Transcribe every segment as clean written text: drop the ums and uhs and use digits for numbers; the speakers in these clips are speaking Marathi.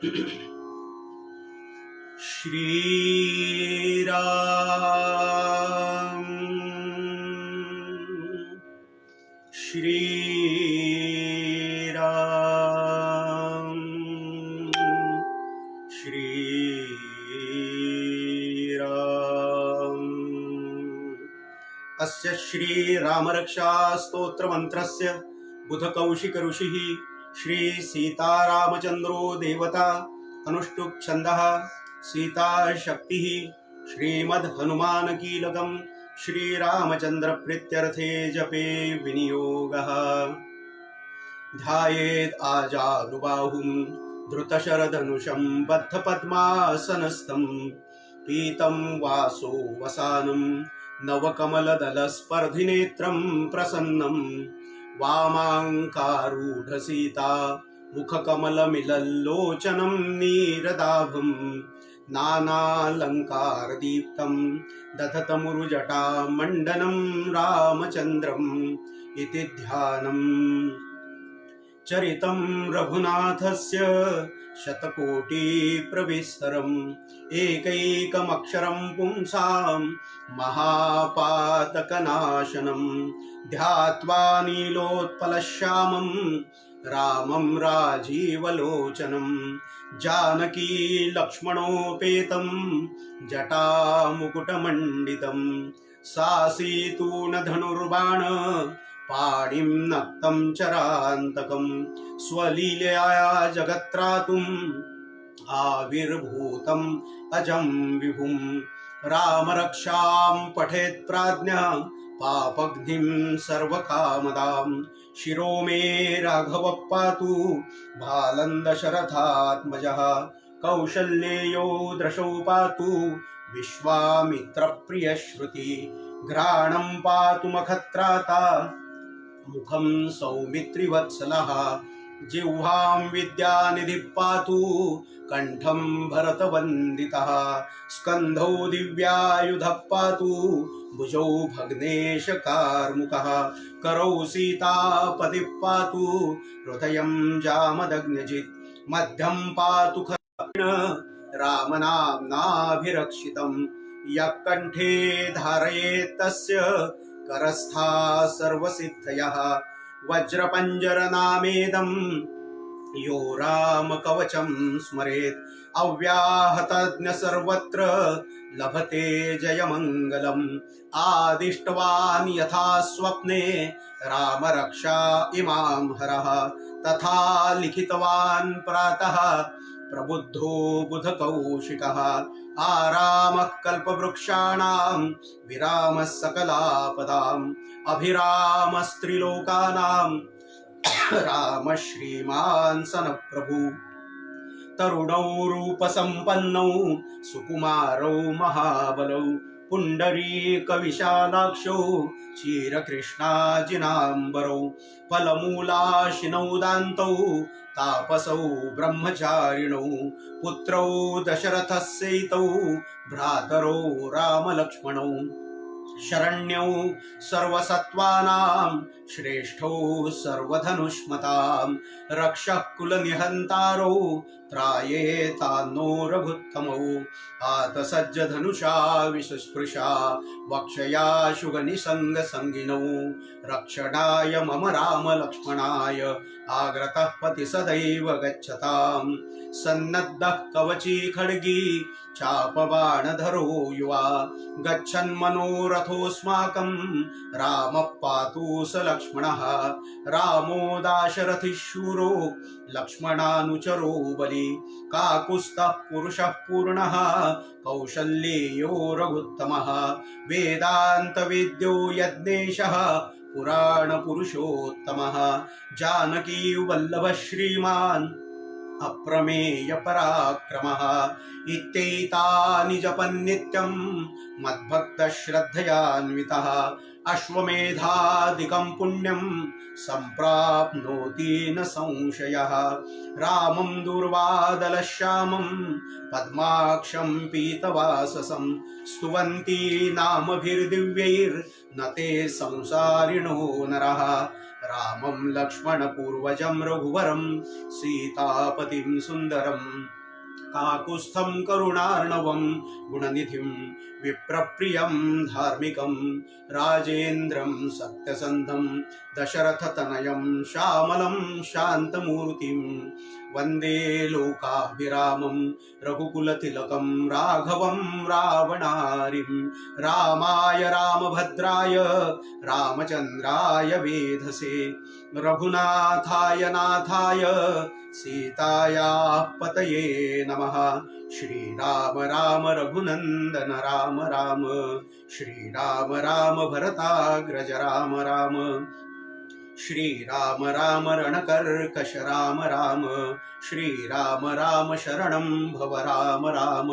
श्री राम श्री राम श्री राम। अस्य श्री रामरक्षा स्तोत्र मंत्रस्य बुधकौशिक ऋषिः श्री सीतारामचंद्रो देवता अनुष्टुप् छन्दः सीता शक्तिः श्रीमद् हनुमान कीलकम् श्रीरामचंद्र प्रीत्यर्थे जपे विनियोगः। ध्यायेत् आजानुबाहुं धृतशरधनुषं बद्धपद्मासनस्थं पीतं वासो वसानं नवकमलदलस्पर्धिनेत्रं प्रसन्नं वामाङ्कारूढसीता मुखकमलमिलल्लोचनं नीरदाभं नानालङ्कारदीप्तं दधतमुरुजटामण्डनं रामचन्द्रम् इति ध्यानम्। चरितं रघुनाथस्य शतकोटिप्रविस्तरम् एकैकमक्षरं पुंसां महापातकनाशनं ध्यात्वा नीलोत्पलश्यामं रामं राजीवलोचनं जानकी लक्ष्मणोपेतं जटामुकुटमण्डितं सासीतूणधनुर्बाण पाणिं नक्तं चरान्तकं स्वलीलया जगत्त्रातुम् आविर्भूतम् अजं विभुं रामरक्षां पठेत् प्राज्ञः पापघ्निं सर्वकामदां शिरो मे राघवः पातु भालन्दशरथात्मजः कौशल्येयो दृशौ पातु विश्वामित्रप्रियश्रुति घ्राणं पातु मखत्राता मुखं सौमित्रिवत्सलः जिह्वां विद्यानिधिः पातु कंठं भरतवन्दितः स्कन्धौ दिव्यायुधः पातु भुजौ भग्नेशकार्मुकः करौ सीतापतिः पातु हृदयं जामदग्नजित् मध्यं पातु खड्गेन रामनाम्नाभिरक्षितं यः कण्ठे धारयेत् तस्य करस्था सर्वसिद्धयः वज्रपञ्जरनामेदं यो रामकवचं स्मरेत् अव्याहतज्ञ सर्वत्र लभते जयमङ्गलम् आदिष्टवान् यथा स्वप्ने रामरक्षा इमां हरः तथा लिखितवान् प्रातः प्रबुद्धो बुधकौशिकः आरामः कल्पवृक्षाणां विरामः सकलापदाम् अभिरामस्त्रिलोकानां राम श्रीमान् सनप्रभु तरुणौ रूपसम्पन्नौ सुकुमारौ महाबलौ पुण्डरीकविशालाक्षौ क्षीरकृष्णाजिनाम्बरौ फलमूलाशिनौ दान्तौ तापसौ ब्रह्मचारिणौ पुत्रौ दशरथस्यैतौ भ्रातरौ रामलक्ष्मणौ शरण्यौ सर्वसत्त्वानां श्रेष्ठौ सर्वधनुष्मतां रक्षः कुलनिहन्तारौ त्रायेतान्नो रघुत्तमौ आतसज्जधनुषा विशुस्पृशा वक्षया शुगनिसङ्गसङ्गिनौ रक्षणाय मम रामलक्ष्मणाय आग्रतः पति सदैव गच्छतां सन्नद्धः कवची खड्गी चापबाणधरो युवा गच्छन्मनोरथोऽस्माकं रामः पातु स लक्ष्मणः रामो दाशरथिः शूरो लक्ष्मणानुचरो बली काकुत्स्थः पुरुषः पूर्णः कौशल्येयो रघुत्तमः वेदान्तवेद्यो यज्ञेशः पुराणपुरुषोत्तमः जानकी वल्लभः श्रीमान् अप्रमेय पराक्रमः इत्येतानि जपन्नित्यं मद्भक्तश्रद्धयान्वितः अश्वमेधादिकं पुण्यं सम्प्राप्नोति न संशयः रामं दूर्वादलश्यामं पद्माक्षं पीतवाससं स्तुवन्ति नामभिर्दिव्यैर्न ते संसारिणो नरः रामं लक्ष्मणपूर्वजं रघुवरं सीतापतिं सुन्दरं काकुत्स्थं करुणार्णवं गुणनिधिं विप्रप्रियं धार्मिकं राजेन्द्रं सत्यसन्धं दशरथतनयं श्यामलं शान्तमूर्तिं वन्दे लोकाभिरामं रघुकुलतिलकं राघवं रावणारिं रामाय रामभद्राय रामचन्द्राय वेधसे रघुनाथाय नाथाय सीतायाः पतये नमः। श्रीराम राम रघुनन्दन राम राम श्रीराम राम भरताग्रज राम राम श्रीराम राम रणकर्कश राम राम श्रीराम राम शरणं भव राम राम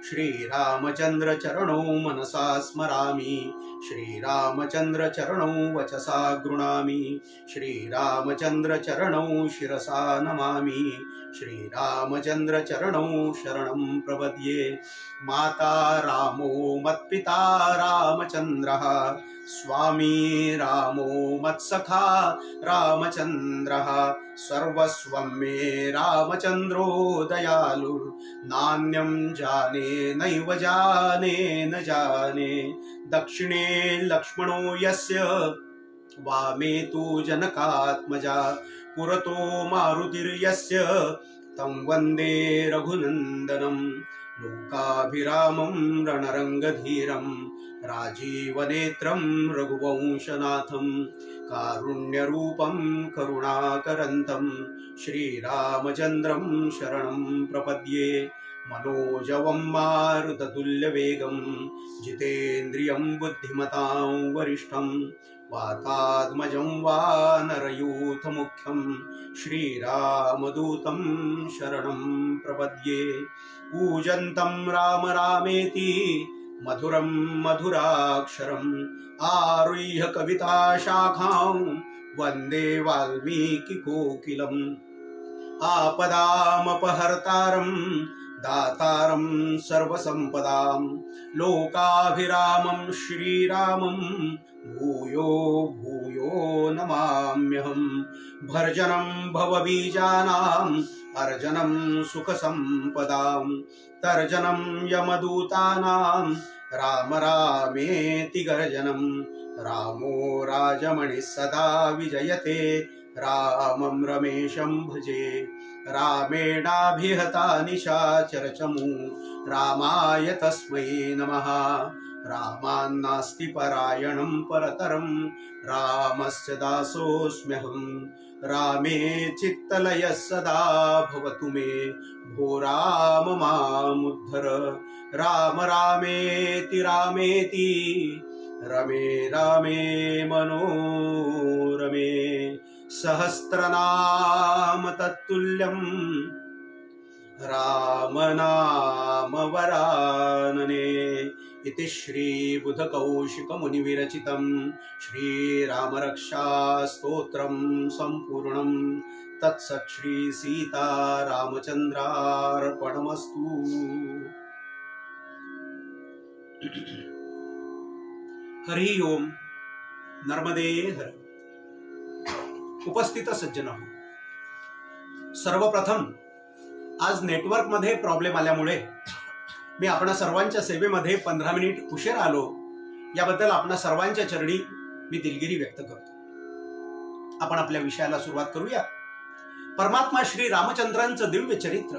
श्रीरामचन्द्र चरणौ मनसा स्मरामि श्रीरामचन्द्र चरणौ वचसा गृह्णामि श्रीरामचन्द्र चरणौ शिरसा नमामि श्रीरामचन्द्र चरणौ शरणं प्रपद्ये। माता रामो मत्पिता रामचन्द्रः स्वामी रामो मत्सखा रामचन्द्रः सर्वस्वं मे रामचन्द्रो दयालु नान्यं जाने नैव जाने न जाने दक्षिणे लक्ष्मणो यस्य वामे तु जनकात्मजा पुरतो मारुतिर्यस्य तं वन्दे रघुनन्दनं लोकाभिरामं रणरङ्गधीरं राजीवनेत्रं रघुवंशनाथं कारुण्यरूपं करुणाकरन्तं श्रीरामचन्द्रं शरणं प्रपद्ये। मनोजवं मारुततुल्यवेगं जितेन्द्रियं बुद्धिमतां वरिष्ठं वातात्मजं वानरयूथमुख्यं श्रीरामदूतं शरणं प्रपद्ये। कूजन्तं राम रामेति मधुरं मधुराक्षरम् आरुह्य कविताशाखां वन्दे वाल्मीकिकोकिलम् आपदामपहर्तारं दातारं सर्वसम्पदां लोकाभिरामं श्रीरामं भूयो भूयो नमाम्यहम्। भर्जनं भवबीजानाम् अर्जनं सुखसम्पदां तर्जनं यमदूतानां राम रामेति गर्जनं रामो राजमणिः सदा विजयते रामं रमेशं भजे। रामेणाभिहता निशाचरचमू रामाय तस्मै नमः। रामान्नास्ति परायणं परतरं रामस्य दासोऽस्म्यहम्। रामे चित्तलयः सदा भवतु मे भो राम मामुद्धर। राम रामेति रामेति रमे रामे मनोरमे सहस्रनाम तत्तुल्यं राम नाम वरानने। इति श्री बुधकौशिक मुनि विरचितं श्रीराम रक्षा स्तोत्रं संपूर्णं। तत्सत् श्री सीता रामचन्द्रार्पणमस्तु। हरि ओम नर्मदे हर। उपस्थित सज्जनांनो, सर्वप्रथम आज नेटवर्क मध्ये प्रॉब्लेम आल्यामुळे मी आपणा सर्वांच्या सेवेमध्ये 15 मिनिट उशीर आलो, याबद्दल आपणा सर्वांच्या चरणी मी दिलगिरी व्यक्त करतो। आपण आपल्या विषयाला सुरुवात करूया। परमात्मा श्री रामचंद्रांचं दिव्य चरित्र।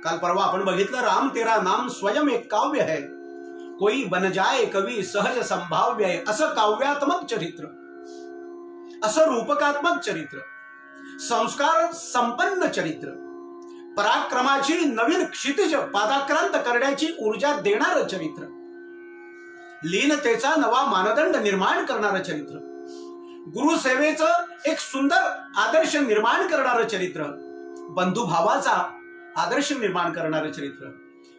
काल परवा आपण बघितलं, राम तेरा नाम स्वयं एक काव्य है, कोई बन जाए कवी सहज संभाव्य है। असं काव्यात्मक चरित्र, असं रूपकात्मक चरित्र, संस्कार संपन्न चरित्र, पराक्रमाची नवीन क्षितिज पादाक्रांत करण्याची ऊर्जा देणारं चरित्र, लीनतेचा नवा मानदंड निर्माण करणारं चरित्र, गुरुसेवेचं एक सुंदर आदर्श निर्माण करणारं चरित्र, बंधुभावाचा आदर्श निर्माण करणारं चरित्र,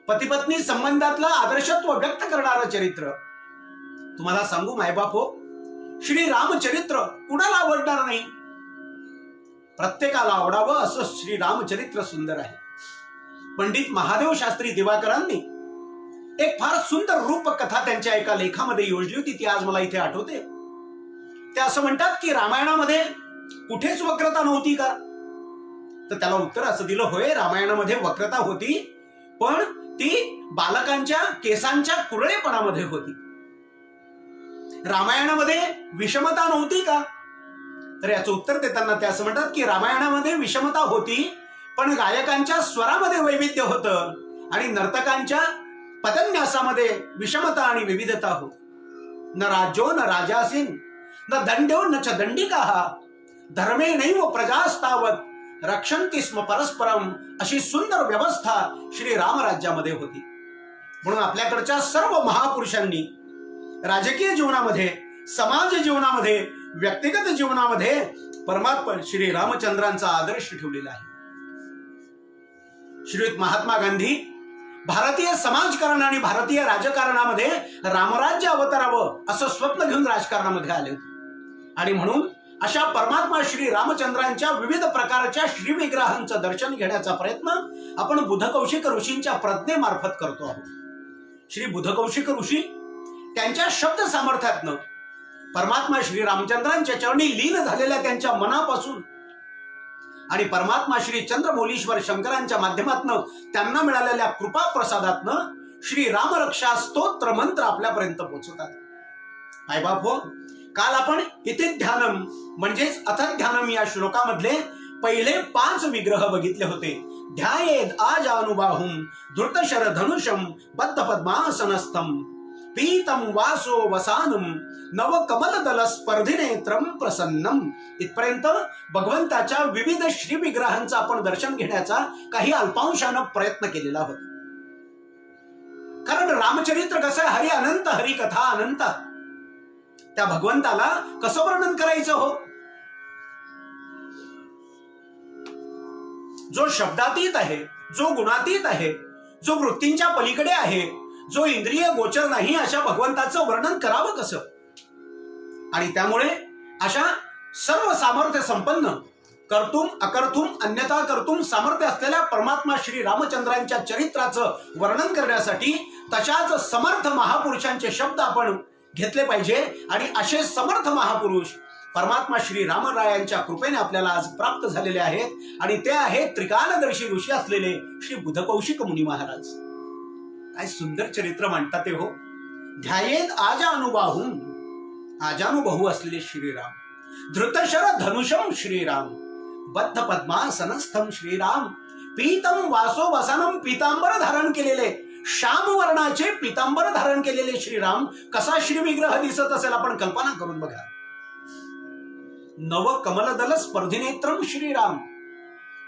पती पत्नी संबंधातलं आदर्शत्व व्यक्त करणारं चरित्र। तुम्हाला सांगू मायबाप हो, श्री रामचरित्र कुणाला आवडणार नाही? प्रत्येकाला आवडावं असं श्री रामचरित्र सुंदर आहे। पंडित महादेव शास्त्री दिवाकरांनी एक फार सुंदर रूपकथा त्यांच्या एका लेखामध्ये योजली होती, ती आज मला इथे आठवते। ते असं म्हणतात की रामायणामध्ये कुठेच वक्रता नव्हती का? तर त्याला उत्तर असं दिलं, होय रामायणामध्ये वक्रता होती, पण ती बालकांच्या केसांच्या कुरळेपणामध्ये होती. रामायणामध्ये विषमता नव्हती का? तर याचं उत्तर देताना ते असं म्हणतात की रामायणामध्ये विषमता होती, पण गायकांच्या स्वरामध्ये वैविध्य होतं आणि नर्तकांच्या पदन्यासामध्ये विषमता आणि विविधता होती. न राज्यो न राजासीन न दंड्यो न च दंडिकाः धर्मे नैव प्रजास्तावत रक्षन्ति स्म परस्परम, अशी सुंदर व्यवस्था श्री रामराज्यामध्ये होती. म्हणून आपल्याकडच्या सर्व महापुरुषांनी राजकीय जीवनामध्ये, समाज जीवनामध्ये, व्यक्तिगत जीवनामध्ये परमात्मा श्री रामचंद्रांचा आदर्श ठेवलेला आहे. श्रीयुत महात्मा गांधी भारतीय समाजकारण आणि भारतीय राजकारणामध्ये रामराज्य अवतरावं असं स्वप्न घेऊन राजकारणामध्ये आले होते. आणि म्हणून अशा परमात्मा श्री रामचंद्रांच्या विविध प्रकारच्या श्रीविग्रहांचं दर्शन घेण्याचा प्रयत्न आपण बुधकौशिक ऋषींच्या प्रज्ञेमार्फत करतो आहोत. श्री बुधकौशिक ऋषी त्यांच्या शब्द सामर्थ्यातनं परमात्मा श्री रामचंद्रांच्या चरणी लीन झालेल्या त्यांच्या मनापासून आणि परमात्मा श्री चंद्रमौलीश्वर शंकरांच्या माध्यमातनं त्यांना मिळालेल्या कृपा प्रसादातनं श्री रामरक्षा स्तोत्र मंत्र आपल्यापर्यंत पोहोचवतात. आईबाप हो, काल आपण इथे ध्यानम म्हणजेच अथध्यानम या श्लोकामधले पहिले 5 विग्रह बघितले होते. ध्यायेद आजानुबाहुम धृतशर धनुषम बद्ध पद्मासनस्थम पीतम वासो वसानम नव कमलदल स्पर्धिनेत्रम प्रसन्नम. इथपर्यंत भगवंताच्या विविध श्री विग्रहांचं आपण दर्शन घेण्याचा काही अल्पांशानं प्रयत्न केलेला होता. कारण रामचरित्र कसं, हरी अनंत, हरी कथा अनंत. त्या भगवंताला कसं वर्णन करायचं हो? जो शब्दातीत आहे, जो गुणातीत आहे, जो वृत्तींच्या पलीकडे आहे, जो इंद्रिय गोचर नाही, अशा भगवंताचं वर्णन करावं कसं? आणि त्यामुळे अशा सर्व सामर्थ्य संपन्न, कर्तुम अकर्तुम अन्यथा कर्तुम सामर्थ्य असलेल्या परमात्मा श्री रामचंद्रांच्या चरित्राचं वर्णन करण्यासाठी तशाच समर्थ महापुरुषांचे शब्द आपण घेतले पाहिजे. आणि असे समर्थ महापुरुष परमात्मा श्री रामरायांच्या कृपेने आपल्याला आज प्राप्त झालेले आहेत. आणि ते आहेत त्रिकालदर्शी ऋषी असलेले श्री बुधकौशिक मुनी महाराज. काय सुंदर चरित्र मांडतात ते हो. ध्यायेत आजानुबाहुम, आजानुभू असलेले श्रीराम, धृतशर धनुषम श्रीराम, बद्ध पद्मासनस्थम श्रीराम, पीतम वासो वसनम, पीतांबर धारण केलेले, श्याम वर्णाचे पीतांबर धारण केलेले श्रीराम कसा श्रीविग्रह दिसत असेल आपण कल्पना करून बघा. नव कमलदल स्पर्धिनेत्रम श्रीराम.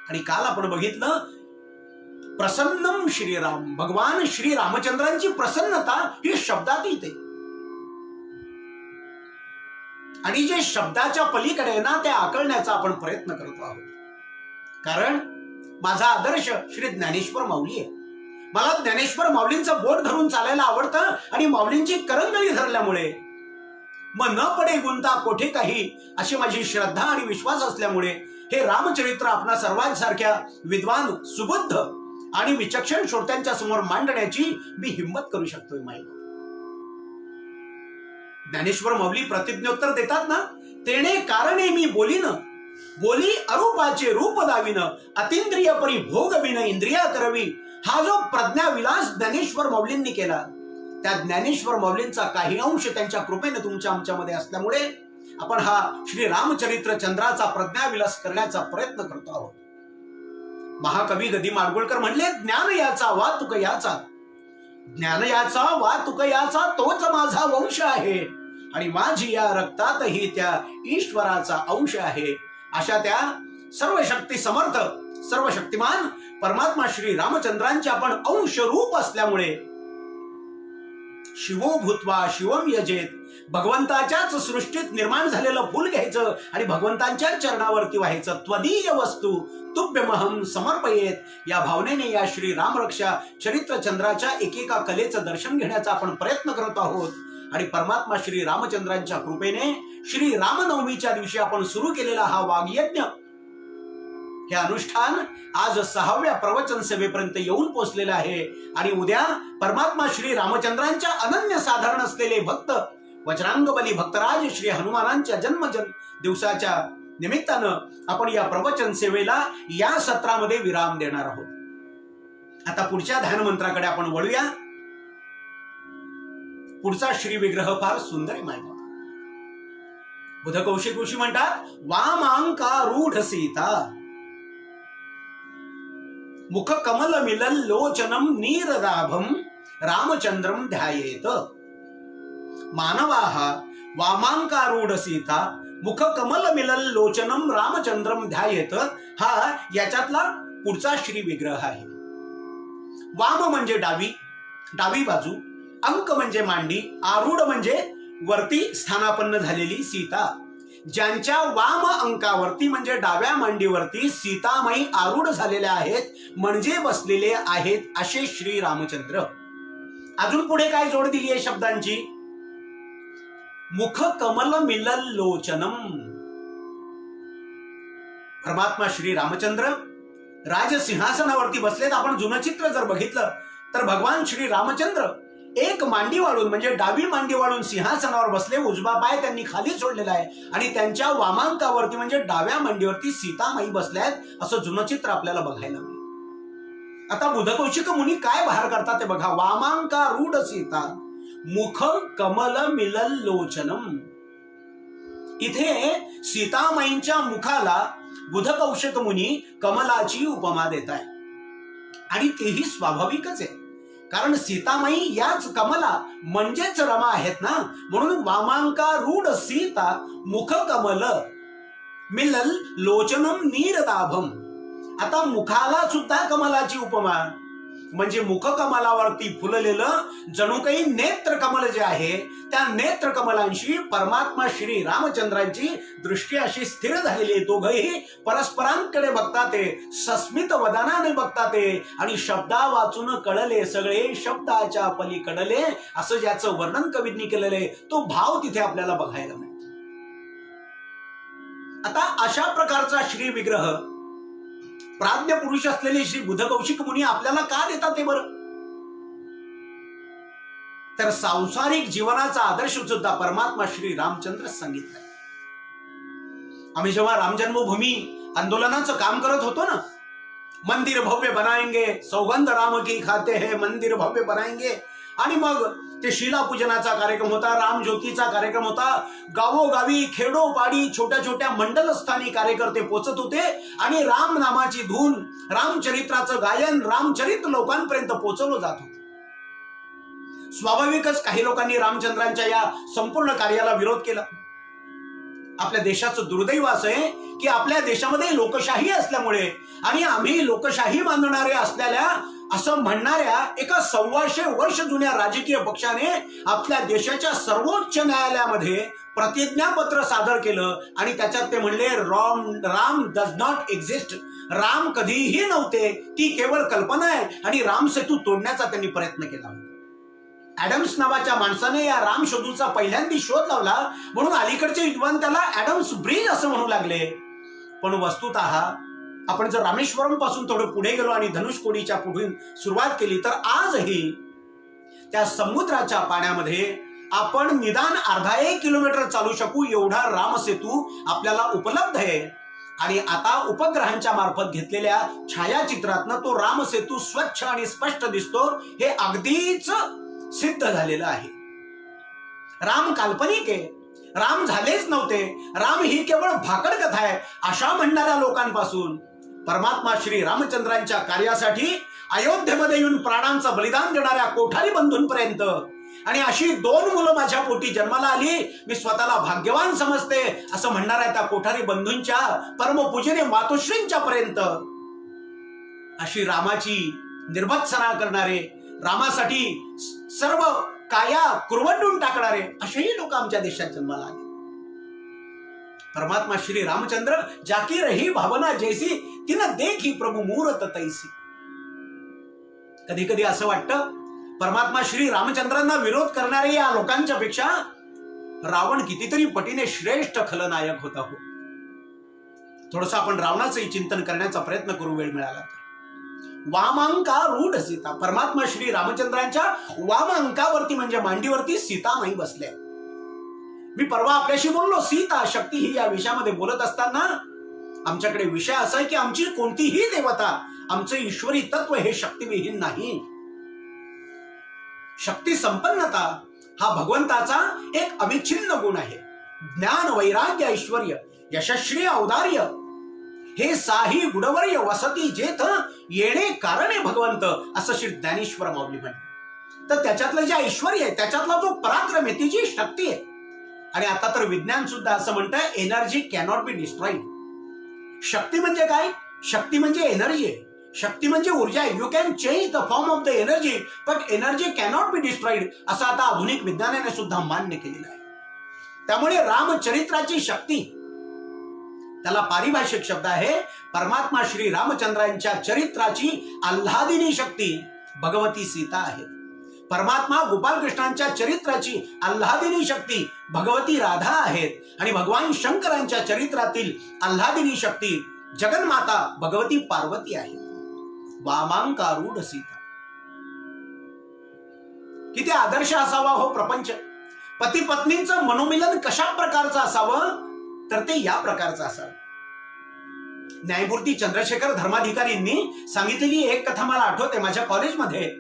आणि काल आपण बघितलं प्रसन्नम श्रीराम, भगवान श्री रामचंद्रांची प्रसन्नता ही शब्दात येते. आणि जे शब्दाच्या पलीकडे ना ते आकळण्याचा आपण प्रयत्न करतो आहोत. कारण माझा आदर्श श्री ज्ञानेश्वर माऊली आहे. मला ज्ञानेश्वर माऊलींचं बोट धरून चालायला आवडतं आणि माऊलींची करंगळी धरल्यामुळे मग न पडे गुंता कोठे काही अशी माझी श्रद्धा आणि विश्वास असल्यामुळे हे रामचरित्र आपणा सर्वांसारख्या विद्वान, सुबुद्ध आणि विचक्षण श्रोत्यांच्या समोर मांडण्याची मी हिंमत करू शकतोय. माई ज्ञानेश्वर माऊली प्रतिज्ञोत्तर देतात ना, तेणे कारणे मी बोलीन, बोली अरूपाचे रूप दाविन, अतिंद्रिय परी भोगविन इंद्रिया करवी. हा जो प्रज्ञाविलास ज्ञानेश्वर माऊलींनी केला, त्या ज्ञानेश्वर माऊलींचा काही अंश त्यांच्या कृपेने तुमच्या आमच्यामध्ये असल्यामुळे आपण हा श्री रामचरित्र चंद्राचा प्रज्ञाविलास करण्याचा प्रयत्न करतो आहोत. महाकवी गदी माडगुळकर म्हणले, ज्ञान याचा वा तुक याचा, ज्ञान याचा वा तुक याचा, तोच माझा वंश आहे आणि माझी या रक्तातही त्या ईश्वराचा अंश आहे. अशा त्या सर्व शक्ती समर्थ, सर्व शक्तिमान परमात्मा श्री रामचंद्रांचे आपण अंश रूप असल्यामुळे शिवो भूत्वा शिवम यजेत, भगवंताच्याच सृष्टीत निर्माण झालेलं फूल घ्यायचं आणि भगवंतांच्या चरणावरती व्हायचं. त्वदीय वस्तू तुभ्यमहम समर्पयेत. या भावनेने या श्री रामरक्षा चरित्र चंद्राच्या एकेका कलेचं दर्शन घेण्याचा आपण प्रयत्न करत आहोत. आणि परमात्मा श्री रामचंद्रांच्या कृपेने श्री रामनवमीच्या दिवशी आपण सुरू केलेला हा वाग्यज्ञ, हे अनुष्ठान आज 6व्या प्रवचन सभेपर्यंत येऊन पोहोचलेलं आहे. आणि उद्या परमात्मा श्री रामचंद्रांच्या अनन्य साधारण असलेले भक्त वज्रांग बली भक्तराज श्री हनुमानांच्या जन्म दिवसाच्या निमित्तानं आपण या प्रवचन सेवेला या सत्रामध्ये विराम देणार आहोत. आता पुढच्या ध्यान मंत्राकडे आपण वळूया. पुढचा श्री विग्रह फार सुंदर आहे माहिती. बुध कौशिक ऋषी म्हणतात, वामांकारूढ सीता मुख कमल मिलल लोचनम नीरदाभम रामचंद्रम ध्यायेत. मानवाः वामांकारूढ सीता मुख कमल मिलल लोचनम रामचंद्रम ध्यायेत हा याच्यातला पुढचा श्री विग्रह आहे. वाम म्हणजे डावी बाजू, अंक म्हणजे मांडी, आरूढ म्हणजे वरती स्थानापन्न झालेली सीता. ज्यांच्या वाम अंकावरती म्हणजे डाव्या मांडीवरती सीतामाई आरूढ झालेल्या आहेत म्हणजे बसलेले आहेत असे श्री रामचंद्र. अजून पुढे काय जोड दिली आहे शब्दांची? मुख कमल मिलल लोचनम. परमात्मा श्री रामचंद्र राजसिंहासनावरती बसलेत. आपण जुनं चित्र जर बघितलं तर भगवान श्री रामचंद्र एक मांडी वाळून म्हणजे डावी मांडी वाळून सिंहासनावर बसले, उजवा पाय त्यांनी खाली सोडलेला आहे आणि त्यांच्या वामांकावरती म्हणजे डाव्या मांडीवरती सीतामाई बसल्यात असं जुनं चित्र आपल्याला बघायला मिळेल. आता बुधकौशिक मुनी काय भार करतात ते बघा. वामांकारूढ सीता मुख कमल मिलल लोचनम. इथे सीतामाईंच्या मुखाला बुधकौशिक मुनी कमलाची उपमा देत आहे आणि तेही स्वाभाविकच आहे, कारण सीतामाई याच कमला म्हणजेच रमा आहेत ना. म्हणून वामांकारूढ सीता मुख कमल मिलल लोचनम नीरदाभम. आता मुखाला सुद्धा कमलाची उपमा म्हणजे मुख कमलावरती फुललेलं जणू काही नेत्र कमल जे आहे त्या नेत्र कमलांशी परमात्मा श्री रामचंद्रांची दृष्टी अशी स्थिर झालेली आहे. दोघंही परस्परांकडे बघतात, सस्मित वदनाने बघतात आणि शब्दा वाचून कळले सगळे शब्दाच्या पलीकडले असं ज्याचं वर्णन कवींनी केलेलं आहे तो भाव तिथे आपल्याला बघायला मिळतो. आता अशा प्रकारचा श्री विग्रह प्राज्ञ पुरुष असलेले श्री बुधकौशिक मुनी आपल्याला का देतात ते बरं? तर सांसारिक जीवनाचा आदर्श सुद्धा परमात्मा श्री रामचंद्र सांगितलाय. आम्ही जेव्हा राम जन्मभूमी आंदोलनाचं काम करत होतो ना, मंदिर भव्य बनाएंगे, सौगंध राम की खाते हैं, मंदिर भव्य बनाएंगे, आणि मग ते शिलापूजनाचा कार्यक्रम होता, राम ज्योतीचा कार्यक्रम होता, गावोगावी खेडोपाडी छोट्या छोट्या मंडलस्थानी कार्यकर्ते पोचत होते आणि राम नामाची धून, रामचरित्राचं गायन, रामचरित्र लोकांपर्यंत पोचवलं जात होतं. स्वाभाविकच काही लोकांनी रामचंद्रांच्या या संपूर्ण कार्याला विरोध केला. आपल्या देशाचं दुर्दैव असं आहे की आपल्या देशामध्ये लोकशाही असल्यामुळे आणि आम्ही लोकशाही मानणारे असलेल्या असं म्हणणाऱ्या एका 125 वर्ष जुन्या राजकीय पक्षाने आपल्या देशाच्या सर्वोच्च न्यायालयामध्ये प्रतिज्ञापत्र सादर केलं आणि त्याच्यात ते म्हणले Ram does not exist. Ram कधीही नव्हते, ती केवळ कल्पना आहे आणि राम सेतू तोडण्याचा त्यांनी प्रयत्न केला. ऍडम्स नावाच्या माणसाने या राम सेतूचा पहिल्यांदा शोध लावला म्हणून अलीकडचे विद्वान त्याला ऍडम्स ब्रिज असं म्हणू लागले. पण वस्तुतः आपण जर रामेश्वरम पासून थोडं पुढे गेलो आणि धनुषकोडीच्या पुढून सुरुवात केली तर आजही त्या समुद्राच्या पाण्यामध्ये आपण निदान अर्धा 1 किलोमीटर चालू शकू एवढा रामसेतू आपल्याला उपलब्ध आहे. आणि आता उपग्रहांच्या मार्फत घेतलेल्या छायाचित्रातनं तो रामसेतू स्वच्छ आणि स्पष्ट दिसतो. हे अगदीच सिद्ध झालेलं आहे. राम काल्पनिक आहे, राम झालेच नव्हते, राम ही केवळ भाकड कथा आहे अशा म्हणणाऱ्या लोकांपासून परमात्मा श्री रामचंद्रांच्या कार्यासाठी अयोध्येमध्ये येऊन प्राणांचं बलिदान देणाऱ्या कोठारी बंधूंपर्यंत आणि अशी 2 मुलं माझ्या पोटी जन्माला आली, मी स्वतःला भाग्यवान समजते असं म्हणणाऱ्या त्या कोठारी बंधूंच्या परमपूजनीय मातोश्रींच्या पर्यंत अशी रामाची निर्भत्सना करणारे, रामासाठी सर्व काया कुरवंडून टाकणारे असेही लोक आमच्या देशात जन्माला आले. परमात्मा श्री रामचंद्र जाकी रही भावना जैसी तिनं देखी प्रभू मूरत तैसी. कधी कधी असं वाटतं परमात्मा श्री रामचंद्रांना विरोध करणारे या लोकांच्या पेक्षा रावण कितीतरी पटीने श्रेष्ठ खलनायक होता. हो, थोडस आपण रावणाचंही चिंतन करण्याचा प्रयत्न करू वेळ मिळाला तर. वामांकारूढ सीता, परमात्मा श्री रामचंद्रांच्या वाम अंकावरती म्हणजे मांडीवरती सीतामाई बसल्या. मी परवा आपल्याशी बोललो, सीता शक्ती ही या विषयामध्ये बोलत असताना आमच्याकडे विषय असा आहे की आमची कोणतीही देवता, आमचे ईश्वरी तत्व हे शक्तिविहीन नाही. शक्ती संपन्नता हा भगवंताचा एक अविच्छिन्न गुण आहे. ज्ञान, वैराग्य, ऐश्वर्य, यशस्वी, औदार्य हे साही गुणवर्य वसती जेथ येणे कारणे भगवंत, असं श्री ज्ञानेश्वर माऊली म्हणते. तर त्याच्यातलं जे ऐश्वर्य आहे, त्याच्यातला जो पराक्रम आहे, ती जी शक्ती आहे. आणि आता तर विज्ञान सुद्धा असं म्हणतंय, एनर्जी कॅनॉट बी डिस्ट्रॉइड. शक्ती म्हणजे काय? शक्ती म्हणजे एनर्जी आहे. शक्ती म्हणजे ऊर्जा आहे. You can change the form of the energy, but energy cannot be destroyed, असं आता आधुनिक विज्ञानाने सुद्धा मान्य केलेलं आहे. त्यामुळे रामचरित्राची शक्ती, त्याला पारिभाषिक शब्द आहे, परमात्मा श्री रामचंद्रांच्या चरित्राची आल्हादिनी शक्ती भगवती सीता आहे. परमात्मा गोपालकृष्णांच्या चरित्राची आल्हादिनी शक्ती भगवती राधा आहेत. आणि भगवान शंकरांच्या चरित्रातील आल्हादिनी शक्ती जगन्माता भगवती पार्वती आहे. वामांकारूढ सीता. किती आदर्श असावा हो प्रपंच. पती पत्नींचं मनोमिलन कशा प्रकारचं असावं, तर ते या प्रकारचं असावं. न्यायमूर्ती चंद्रशेखर धर्माधिकारींनी सांगितलेली एक कथा मला आठवते. माझ्या कॉलेजमध्ये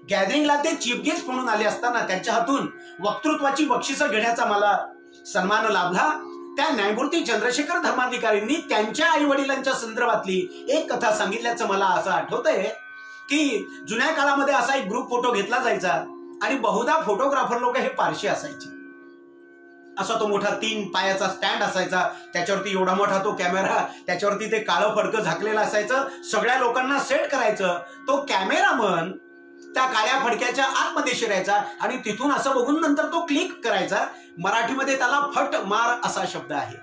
गॅदरिंगला ते चीफ गेस्ट म्हणून आले असताना त्यांच्या हातून वक्तृत्वाची बक्षिसं घेण्याचा मला सन्मान लाभला. त्या न्यायमूर्ती चंद्रशेखर धर्माधिकारींनी त्यांच्या आई वडिलांच्या संदर्भातली एक कथा सांगितल्याचं मला असं आठवतंय की जुन्या काळामध्ये असा एक ग्रुप फोटो घेतला जायचा आणि बहुधा फोटोग्राफर लोक हे पारशी असायचे. असा तो मोठा 3 पायाचा स्टँड असायचा, त्याच्यावरती एवढा मोठा तो कॅमेरा, त्याच्यावरती ते काळं फडकं झाकलेलं असायचं. सगळ्या लोकांना सेट करायचं. तो कॅमेरामन त्या काळ्या फडक्याच्या आतमध्ये शिरायचा आणि तिथून असं बघून नंतर तो क्लिक करायचा. मराठीमध्ये त्याला फट मार असा शब्द आहे.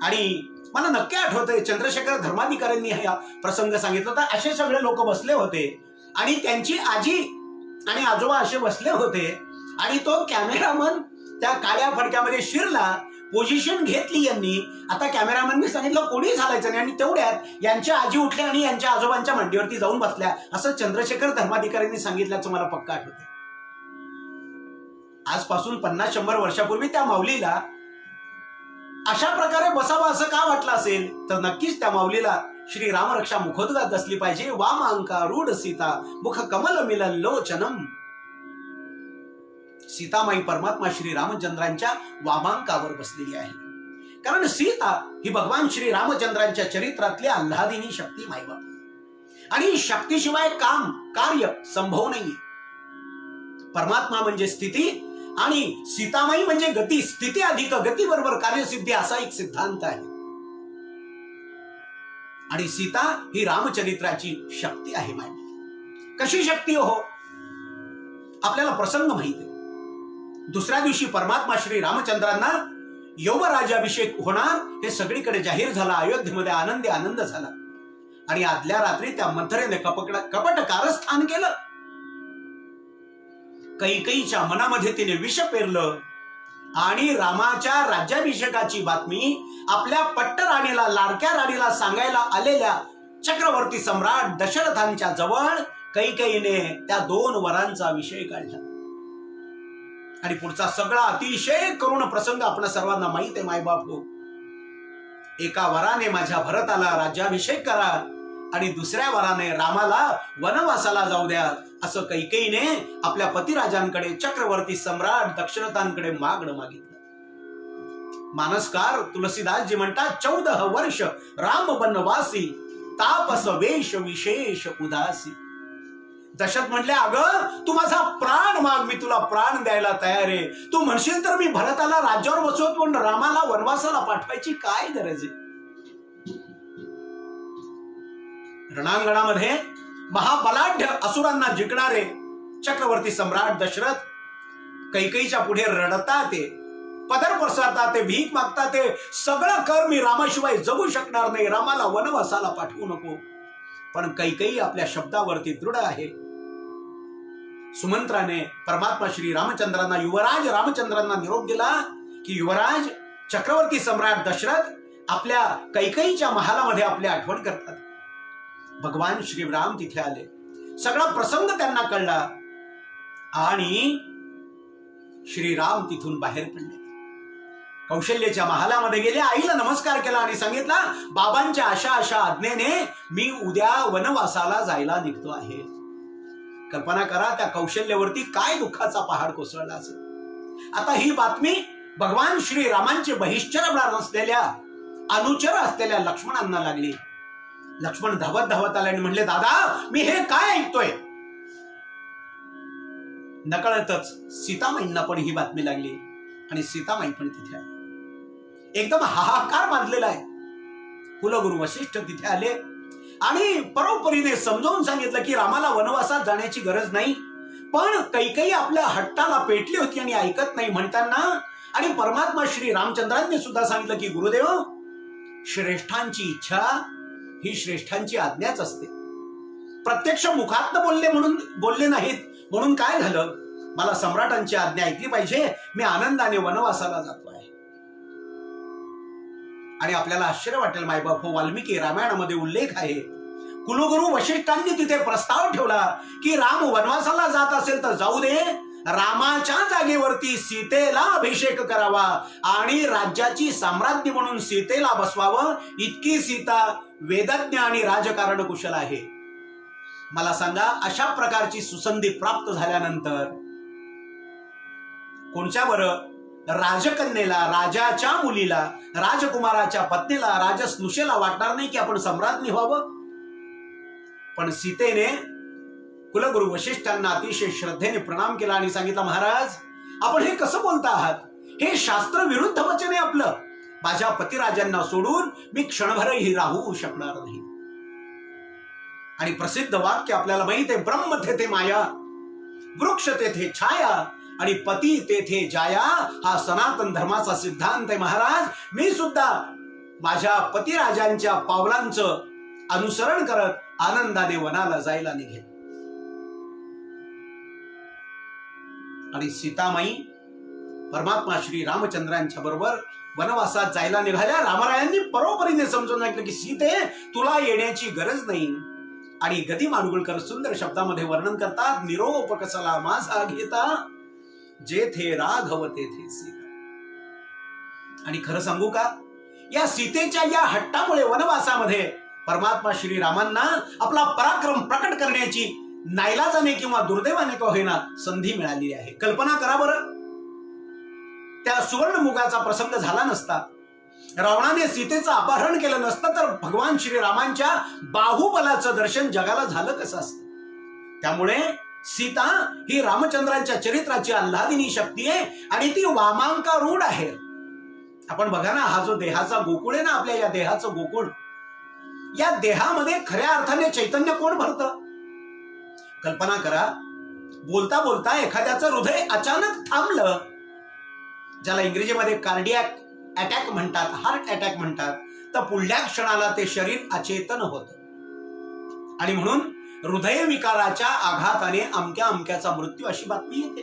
आणि मला नक्की आठवतंय चंद्रशेखर धर्माधिकाऱ्यांनी हा प्रसंग सांगितला होता. असे सगळे लोक बसले होते आणि त्यांची आजी आणि आजोबा असे बसले होते आणि तो कॅमेरामन त्या काळ्या फडक्यामध्ये शिरला, पोझिशन घेतली यांनी. आता कॅमेरामॅनने सांगितलं कोणी झालायचं नाही आणि तेवढ्यात यांच्या आजी उठल्या आणि यांच्या आजोबांच्या मांडीवरती जाऊन बसल्या, असं चंद्रशेखर धर्माधिकाऱ्यांनी सांगितल्याचं मला पक्का आठवतंय. आजपासून 50-100 वर्षापूर्वी त्या माऊलीला अशा प्रकारे बसावं असं का वाटलं असेल, तर नक्कीच त्या माऊलीला श्री रामरक्षा मुखोद्गात असली पाहिजे. वामांकारूढ सीता मुख कमल मिलन लोचनम. सीतामाई परमात्मा श्री रामचंद्रांच्या वामांकावर बसलेली आहे. कारण सीता ही भगवान श्री रामचंद्रांच्या चरित्रातली आल्हादिनी शक्ती मायबाप. आणि शक्तीशिवाय काम कार्य संभव नाहीये. परमात्मा म्हणजे स्थिती आणि सीतामाई म्हणजे गती. स्थिती अधिक गती बरोबर कार्यसिद्धी असा एक सिद्धांत आहे. आणि सीता ही रामचरित्राची शक्ती आहे मायबाप. कशी शक्ती हो, आपल्याला प्रसंग माहिती आहे. दुसऱ्या दिवशी परमात्मा श्री रामचंद्रांना यौवराज्याभिषेक होणार हे सगळीकडे जाहीर झाला. अयोध्येमध्ये आनंदी आनंद झाला. आणि आदल्या रात्री त्या मंथरेने कपट कारस्थान केलं. कैकेयीच्या मनामध्ये तिने विष पेरलं आणि रामाच्या राज्याभिषेकाची बातमी आपल्या पट्ट राणीला, लाडक्या राणीला सांगायला आलेल्या चक्रवर्ती सम्राट दशरथांच्या जवळ कैकेयीने त्या 2 वरांचा विषय काढला. आणि पुढचा सगळा अतिशय करुण प्रसंग आपण सर्वांना माहित आहे मायबाप हो. एका वराने माझ्या भरताला राज्याभिषेक करा आणि दुसऱ्या वराने रामाला वनवासाला जाऊ द्या, असं कैकेयीने आपल्या पतिराजांकडे चक्रवर्ती सम्राट दशरथांकडे मागणं मागितलं. मानसकार तुलसीदासजी म्हणतात 14 वर्ष राम वनवासी तापस वेश विशेष उदासी. दशरथ म्हटले, अगं तू माझा प्राण माग, मी तुला प्राण द्यायला तयार आहे. तू म्हणशील तर मी भरताला राज्यावर बसवतो, पण रामाला वनवासाला पाठवायची काय गरज आहे. रणांगणामध्ये महाबलाढ्य असुरांना जिंकणारे चक्रवर्ती सम्राट दशरथ कैकेयीच्या पुढे रडतात, पदर पसरतात, भीक मागतात. सगळं कर, मी रामाशिवाय जगू शकणार नाही, रामाला वनवासाला पाठवू नको. पण कैकेयी आपल्या शब्दावरती दृढ आहे. सुमंत्राने परमात्मा श्री रामचंद्रांना, युवराज रामचंद्रांना निरोप दिला की युवराज चक्रवर्ती सम्राट दशरथ आपल्या कैकेयीच्या महालामध्ये आपली आठवण करतात. भगवान श्रीराम तिथे आले. सगळा प्रसंग त्यांना कळला आणि श्रीराम तिथून बाहेर पडले. कौशल्याच्या महालामध्ये गेले, आईला नमस्कार केला आणि सांगितलं, बाबांच्या अशा अशा आज्ञेने मी उद्या वनवासाला जायला निघतो आहे. कल्पना करा त्या कौशल्यावरती काय दुःखाचा पहाड कोसळला असेल. आता ही बातमी भगवान श्रीरामांचे बहिष्ठर असलेल्या अनुचर असलेल्या लक्ष्मणांना लागली. लक्ष्मण धावत धावत आले आणि म्हणले, दादा मी हे काय ऐकतोय. नकळतच सीतामाईंना पण ही बातमी लागली आणि सीतामाई पण तिथे आली. एकदम हाहाकार बांधलेला आहे. कुलगुरू वशिष्ठ तिथे आले आणि परोपरीने समजावून सांगितलं की रामाला वनवासात जाण्याची गरज नाही, पण कैकेयी आपल्या हट्टाला पेटली होती आणि ऐकत नाही म्हणताना, आणि परमात्मा श्री रामचंद्रांनी सुद्धा सांगितलं की गुरुदेव, श्रेष्ठांची इच्छा ही श्रेष्ठांची आज्ञाच असते. प्रत्यक्ष मुखात बोलले नाहीत म्हणून काय झालं, मला सम्राटांची आज्ञा ऐकली पाहिजे, मी आनंदाने वनवासाला जातो आहे. आणि आपल्याला आश्चर्य वाटेल मायबाप, वाल्मिकी रामायणामध्ये उल्लेख आहे, कुलगुरू वशिष्ठांनी तिथे प्रस्ताव ठेवला की राम वनवासाला जात असेल तर जाऊ दे, रामाच्या जागेवरती सीतेला अभिषेक करावा आणि राज्याची साम्राज्ञी म्हणून सीतेला बसवावं. इतकी सीता वेदज्ञ आणि राजकारण कुशल आहे. मला सांगा, अशा प्रकारची सुसंधी प्राप्त झाल्यानंतर कोणच्या बरं राजकन्येला, राजाच्या मुलीला, राजकुमाराच्या पत्नीला, राजस्नुषेला वाटणार नाही की आपण सम्राज्ञी व्हावं. पण सीतेने कुलगुरू वशिष्ठांना अतिशय श्रद्धेने प्रणाम केला आणि सांगितलं, महाराज आपण हे कसं बोलता आहात, हे शास्त्र विरुद्ध वचन आहे आपलं. माझ्या पतिराजांना सोडून मी क्षणभरही राहू शकणार नाही. आणि प्रसिद्ध वाक्य आपल्याला माहित आहे, ब्रह्म तेथे माया, वृक्ष तेथे छाया आणि पती तेथे जाया, हा सनातन धर्माचा सिद्धांत आहे. महाराज मी सुद्धा माझ्या पतिराजांच्या पावलांचं अनुसरण करत आनंदाने वनाला जायला निघेल. आणि सीतामाई परमात्मा श्री रामचंद्रांच्या बरोबर वनवासात जायला निघाल्या. रामरायांनी परोपरीने समजून सांगितलं की सीते तुला येण्याची गरज नाही. आणि गदी माडगुळकर सुंदर शब्दामध्ये वर्णन करतात, निरोप कसला माझा घेता, जेथे राघव तेथे सीता. आणि खरं सांगू का, या सीतेच्या या हट्टामुळे वनवासामध्ये परमात्मा श्रीरामांना आपला पराक्रम प्रकट करण्याची नाईलाजाने किंवा दुर्दैवाने का होईना संधी मिळाली आहे. कल्पना करा बरं, त्या सुवर्ण मुगाचा प्रसंग झाला नसता, रावणाने सीतेचं अपहरण केलं नसतं, तर भगवान श्रीरामांच्या बाहुबलाचं दर्शन जगाला झालं कसं असतं. त्यामुळे सीता ही रामचंद्रांच्या चरित्राची आल्हादिनी शक्ती आहे आणि ती वामांकारूढ आहे. आपण बघा ना, हा जो देहाचा गोकुळ आहे ना, आपल्या या देहाचं गोकुळ, या देहामध्ये खऱ्या अर्थाने चैतन्य कोण भरतं. कल्पना करा, बोलता बोलता एखाद्याचं हृदय अचानक थांबलं, ज्याला इंग्रजीमध्ये कार्डियक अटॅक म्हणतात, हार्ट अटॅक म्हणतात, तर पुढल्या क्षणाला ते शरीर अचेतन होतं. आणि म्हणून हृदयविकाराच्या आघाताने अमक्या अमक्याचा मृत्यू अशी बातमी येते.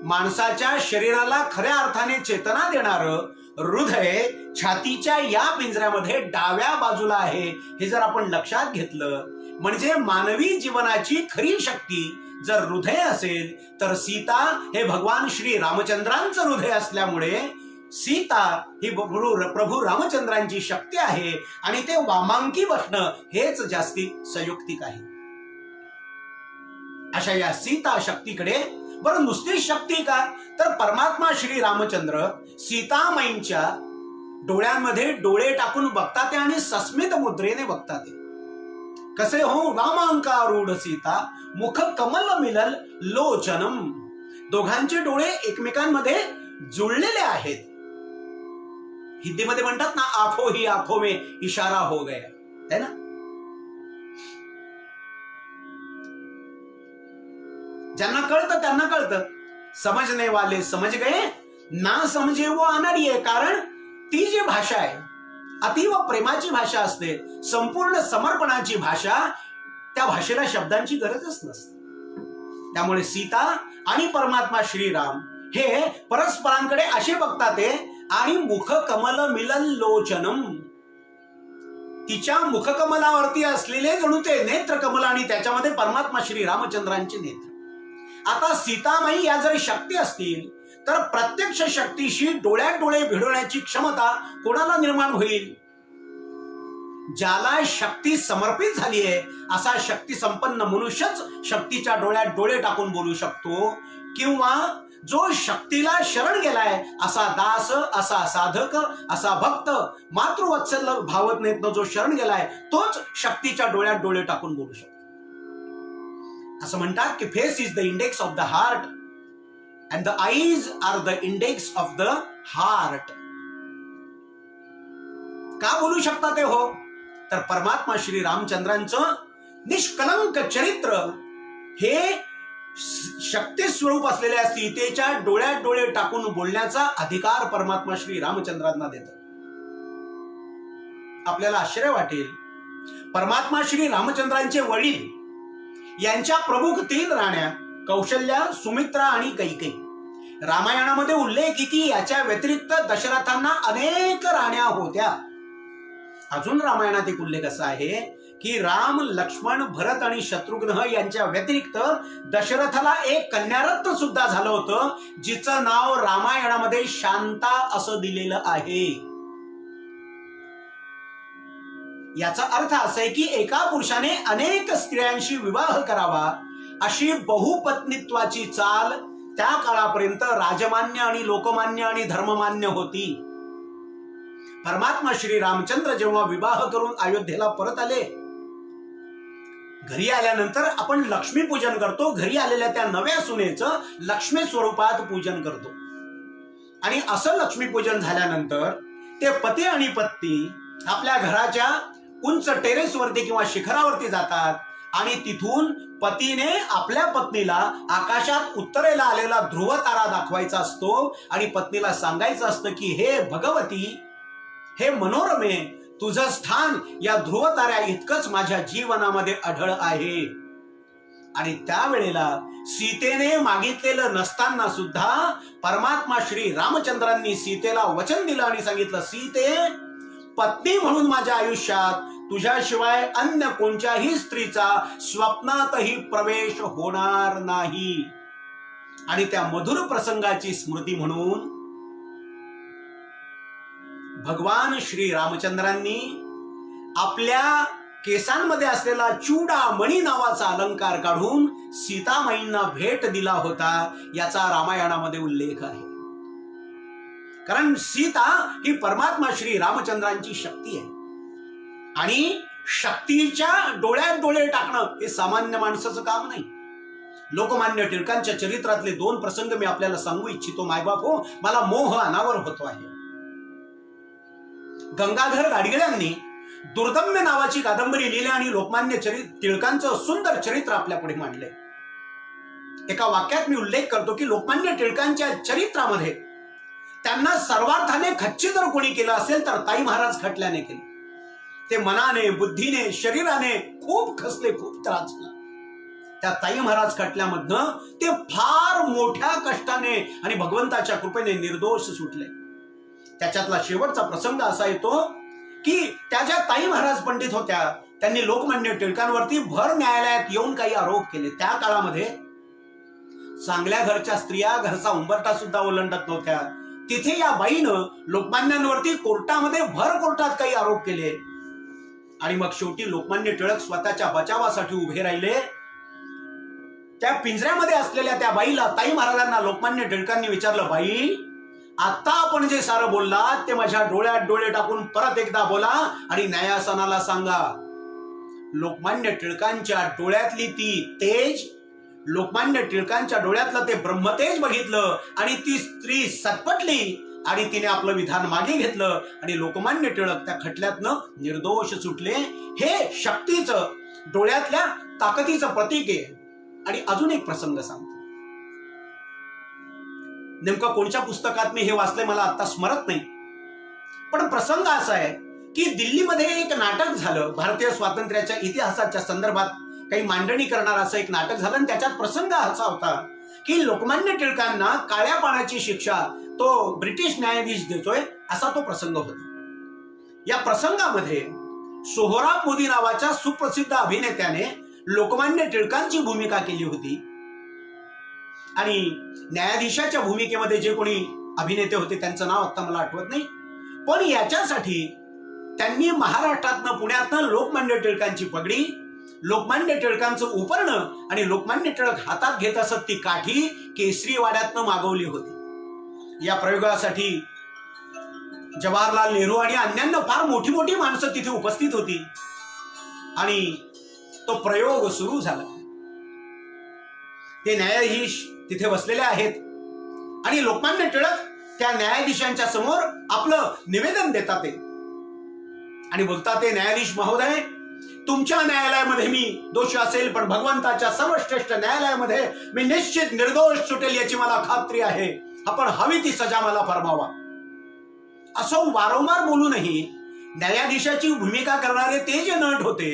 माणसाच्या शरीराला खऱ्या अर्थाने चेतना देणारं हृदय छातीच्या या पिंजऱ्यामध्ये डाव्या बाजूला आहे. हे जर आपण लक्षात घेतलं, म्हणजे मानवी जीवनाची खरी शक्ती जर हृदय असेल, तर सीता हे भगवान श्री रामचंद्रांचं हृदय असल्यामुळे सीता ही प्रभू रामचंद्रांची शक्ती आहे आणि ते वामांकी बसणं हेच जास्ती संयुक्तिक आहे. अशा या सीता शक्तीकडे, बरं नुसती शक्ती का, तर परमात्मा श्री रामचंद्र सीतामाईंच्या डोळ्यांमध्ये डोळे टाकून बघतात आणि सस्मित मुद्रेने बघतात. कसे हो वामांकारूढ सीता, मुख कमल मिलल लोचनम. दोघांचे डोळे एकमेकांमध्ये जुळलेले आहेत. हिंदीमध्ये म्हणतात ना, आंखों ही आंखों में इशारा हो गया, है ना. ज्यांना कळतं त्यांना कळतं, समजने वाले समझ गए, ना समजे वो अनाड़ी आहे. कारण ती जी भाषा आहे, अतीव प्रेमाची भाषा असते, संपूर्ण समर्पणाची भाषा, त्या भाषेला शब्दांची गरजच नसते. त्यामुळे सीता आणि परमात्मा श्रीराम हे परस्परांकडे असे बघतात आणि मुख कमल मिलन लोचनम, तिच्या मुखकमलावरती असलेले जणू ते नेत्र कमल आणि त्याच्यामध्ये परमात्मा श्री रामचंद्रांचे नेत्र. आता सीतामाई या जर शक्ती असतील तर प्रत्यक्ष शक्तीशी डोळ्यात डोळे भिडवण्याची क्षमता कोणाला निर्माण होईल? ज्याला शक्ती समर्पित झाली आहे असा शक्ती संपन्न मनुष्यच शक्तीच्या डोळ्यात डोळे टाकून बोलू शकतो, किंवा जो शक्तीला शरण गेलाय असा दास, असा साधक, असा भक्त, मातृवत्सल भावनेतनं जो शरण गेलाय तोच शक्तीच्या डोळ्यात डोळे टाकून बोलू शकतो. असं म्हणतात की face is the index of the heart and the eyes are the index of the heart. का बोलू शकता ते हो? तर परमात्मा श्री रामचंद्रांचं निष्कलंक चरित्र हे शक्ती स्वरूप असलेल्या सीतेच्या डोळ्यात डोळे टाकून बोलण्याचा अधिकार परमात्मा श्री रामचंद्रांना देतात. आपल्याला आश्चर्य वाटेल, परमात्मा श्री रामचंद्रांचे वडील यांच्या प्रमुख 3 राण्या कौशल्या, सुमित्रा आणि कैकेयी. रामायणामध्ये उल्लेख की याच्या व्यतिरिक्त दशरथांना अनेक राण्या होत्या. अजून रामायणात एक उल्लेख असा आहे की राम, लक्ष्मण, भरत आणि शत्रुघ्न यांच्या व्यतिरिक्त दशरथाला एक कन्यारत्न सुद्धा झालं होतं, जिचं नाव रामायणामध्ये शांता असं दिलेलं आहे. याचा अर्थ असा आहे की एका पुरुषाने अनेक स्त्रियांशी विवाह करावा अशी बहुपत्नीत्वाची चाल त्या काळापर्यंत राजमान्य आणि लोकमान्य आणि धर्ममान्य होती. परमात्मा श्री रामचंद्र जेव्हा विवाह करून अयोध्येला परत आले, घरी आल्यानंतर आपण लक्ष्मी पूजन करतो. घरी आलेल्या त्या नव्या सुनेचं लक्ष्मी स्वरूपात पूजन करतो. आणि असं लक्ष्मी पूजन झाल्यानंतर ते पती आणि पत्नी आपल्या घराच्या उंच टेरेसवरती किंवा शिखरावरती जातात आणि तिथून पतीने आपल्या पत्नीला आकाशात उत्तरेला आलेला ध्रुव तारा दाखवायचा असतो आणि पत्नीला सांगायचं असतं की हे भगवती, हे मनोरमे, तुझं स्थान या ध्रुव ताऱ्या इतकंच माझ्या जीवनामध्ये आढळ आहे. आणि त्यावेळेला सीतेने मागितलेलं नसताना सुद्धा परमात्मा श्री रामचंद्रांनी सीतेला वचन दिलं आणि सांगितलं, सीते, पत्नी म्हणून माझ्या आयुष्यात तुझ्याशिवाय अन्य कोणत्याही स्त्रीचा स्वप्नातही प्रवेश होणार नाही. आणि त्या मधुर प्रसंगाची स्मृती म्हणून भगवान श्री रामचंद्रांनी आपल्या केसांमध्ये असलेला चूडामणी नावाचा अलंकार काढून सीतामाईंना भेट दिला होता, याचा रामायणामध्ये उल्लेख आहे. कारण सीता ही परमात्मा श्री रामचंद्रांची शक्ती आहे आणि शक्तीच्या डोळ्यात डोळे टाकणं हे सामान्य माणसाचं काम नाही. लोकमान्य टिळकांच्या चरित्रातले 2 प्रसंग मी आपल्याला सांगू इच्छितो. मायबाप हो, मला मोह अनावर होतो आहे. गंगाधर गाडगिळ्यांनी दुर्दम्य नावाची कादंबरी लिहिली आणि लोकमान्य टिळकांचं सुंदर चरित्र आपल्या पुढे मांडले. एका वाक्यात मी उल्लेख करतो की लोकमान्य टिळकांच्या चरित्रामध्ये त्यांना सर्वार्थाने खच्ची जर कोणी केलं असेल तर ताई महाराज खटल्याने केले. ते मनाने, बुद्धीने, शरीराने खूप खसले, खूप त्रास झाला. त्या ताई महाराज खटल्यामधनं ते फार मोठ्या कष्टाने आणि भगवंताच्या कृपेने निर्दोष सुटले. त्याच्यातला शेवटचा प्रसंग असा येतो की त्या ज्या ताई महाराज पंडित होत्या त्यांनी लोकमान्य टिळकांवरती भर न्यायालयात येऊन काही आरोप केले. त्या काळामध्ये चांगल्या घरच्या स्त्रिया घरचा उंबरठा सुद्धा ओलांडत नव्हत्या. तिथे या बाईनं लोकमान्यांवरती कोर्टामध्ये भर कोर्टात काही आरोप केले आणि मग शेवटी लोकमान्य टिळक स्वतःच्या बचावासाठी उभे राहिले. त्या पिंजऱ्यामध्ये असलेल्या त्या बाईला, ताई महाराजांना लोकमान्य टिळकांनी विचारलं, बाई, आता आपण जे सारं बोललात ते माझ्या डोळ्यात डोळे टाकून परत एकदा बोला आणि न्यायासनाला सांगा. लोकमान्य टिळकांच्या डोळ्यातली ती तेज, लोकमान्य टिळकांच्या डोळ्यातलं ते ब्रह्मतेज बघितलं आणि ती स्त्री सटपटली आणि तिने आपलं विधान मागे घेतलं आणि लोकमान्य टिळक त्या खटल्यातनं निर्दोष सुटले. हे शक्तीचं, डोळ्यातल्या ताकदीचं प्रतीक आहे. आणि अजून एक प्रसंग सांगतो. नेमकं कोणत्या पुस्तकात मी हे वाचलंय मला आता स्मरत नाही, पण प्रसंग असा आहे की दिल्लीमध्ये एक नाटक झालं. भारतीय स्वातंत्र्याच्या इतिहासाच्या संदर्भात काही मांडणी करणार असं एक नाटक झालं आणि त्याच्यात प्रसंग असा होता की लोकमान्य टिळकांना काळ्या पाण्याची शिक्षा तो ब्रिटिश न्यायाधीश देतोय, असा तो प्रसंग होता. या प्रसंगामध्ये सोहराब मोदी नावाच्या सुप्रसिद्ध अभिनेत्याने लोकमान्य टिळकांची भूमिका केली होती. आणि न्यायाधीशाच्या भूमिकेमध्ये जे कोणी अभिनेते होते त्यांचं नाव आता मला आठवत नाही, पण याच्यासाठी त्यांनी महाराष्ट्रातनं पुण्यातनं लोकमान्य टिळकांची पगडी, लोकमान्य टिळकांचं उपरणं आणि लोकमान्य टिळक हातात घेत असत ती काठी केसरी वाड्यातनं मागवली होती. या प्रयोगासाठी जवाहरलाल नेहरू आणि अन्यांना फार मोठी मोठी माणसं तिथे उपस्थित होती आणि तो प्रयोग सुरू झाला. ते न्यायाधीश तिथे बसलेले आहेत आणि लोकमान्य टिळक त्या न्यायाधीशांच्या समोर आपलं निवेदन देतात आणि बोलतात, ते न्यायाधीश महोदय, तुमच्या न्यायालयामध्ये मी दोषी असेल पण भगवंताच्या सर्वश्रेष्ठ न्यायालयामध्ये मी निश्चित निर्दोष सुटेल याची मला खात्री आहे. आपण हवी ती सजा मला फरमावा. असं वारंवार बोलूनही न्यायाधीशाची भूमिका करणारे ते जे नट होते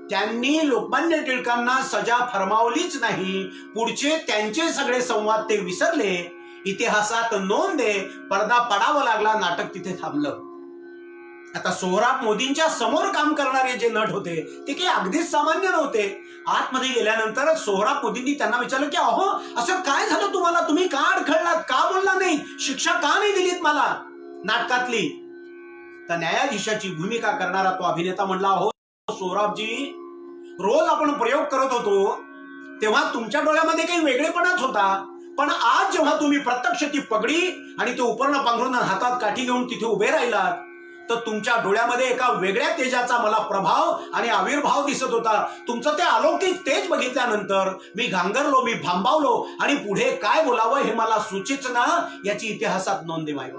त्यांनी लोकमान्य टिळकांना सजा फरमावलीच नाही. पुढचे त्यांचे सगळे संवाद ते विसरले. इतिहासात नोंद आहे, पडदा पडावा लागला, नाटक तिथे थांबलं. आता सोहराब मोदींच्या समोर काम करणारे जे नट होते ते काही अगदीच सामान्य नव्हते. आतमध्ये गेल्यानंतर सोहराब मोदींनी त्यांना विचारलं की अहो असं काय झालं तुम्हाला, तुम्ही का अडखळलात, का बोलला नाही, शिक्षा का नाही दिलीत मला नाटकातली. तर न्यायाधीशाची भूमिका करणारा तो अभिनेता म्हणला, अहो सोहराबजी, रोज आपण प्रयोग करत होतो तेव्हा तुमच्या डोळ्यामध्ये काही वेगळेपणाच होता, पण आज जेव्हा तुम्ही प्रत्यक्ष ती पगडी आणि ते उपरणं पांघरून हातात काठी घेऊन तिथे उभे राहिलात तर तुमच्या डोळ्यामध्ये एका वेगळ्या तेजाचा मला प्रभाव आणि आविर्भाव दिसत होता. तुमचं ते अलौकिक तेज बघितल्यानंतर मी घांगरलो, मी भांबावलो आणि पुढे काय बोलावं हे मला सुचीच ना. याची इतिहासात नोंद आहे.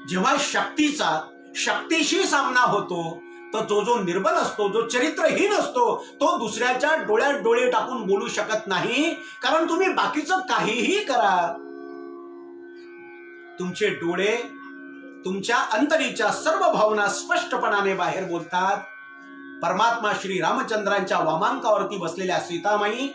जेव्हा शक्तीशी सामना होतो तर तो जो निर्बल असतो, जो चरित्रहीन असतो, तो दुसऱ्याच्या डोळ्यात डोळे टाकून बोलू शकत नाही. कारण तुम्ही बाकीचं काहीही करा, तुमचे डोळे तुमच्या अंतरीच्या सर्व भावना स्पष्टपणाने बाहेर बोलतात. परमात्मा श्री रामचंद्रांच्या वामांकावरती बसलेल्या सीतामाई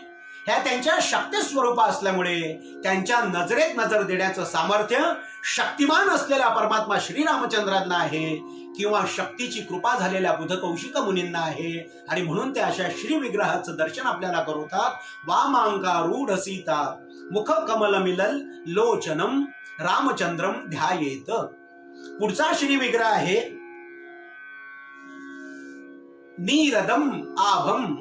ह्या त्यांच्या शक्ती स्वरूप असल्यामुळे त्यांच्या नजरेत नजर देण्याचं सामर्थ्य शक्तिमान असलेल्या परमात्मा श्री रामचंद्रांना आहे किंवा शक्तीची कृपा झालेल्या बुधकौशिक मुनींना आहे. आणि म्हणून ते अशा श्री विग्रहाचं दर्शन आपल्याला करवतात. वामांकारूढ सीता मुख कमल मिलल लोचनम रामचंद्रम ध्यायेत. पुढचा श्री विग्रह आहे नीरदम आभम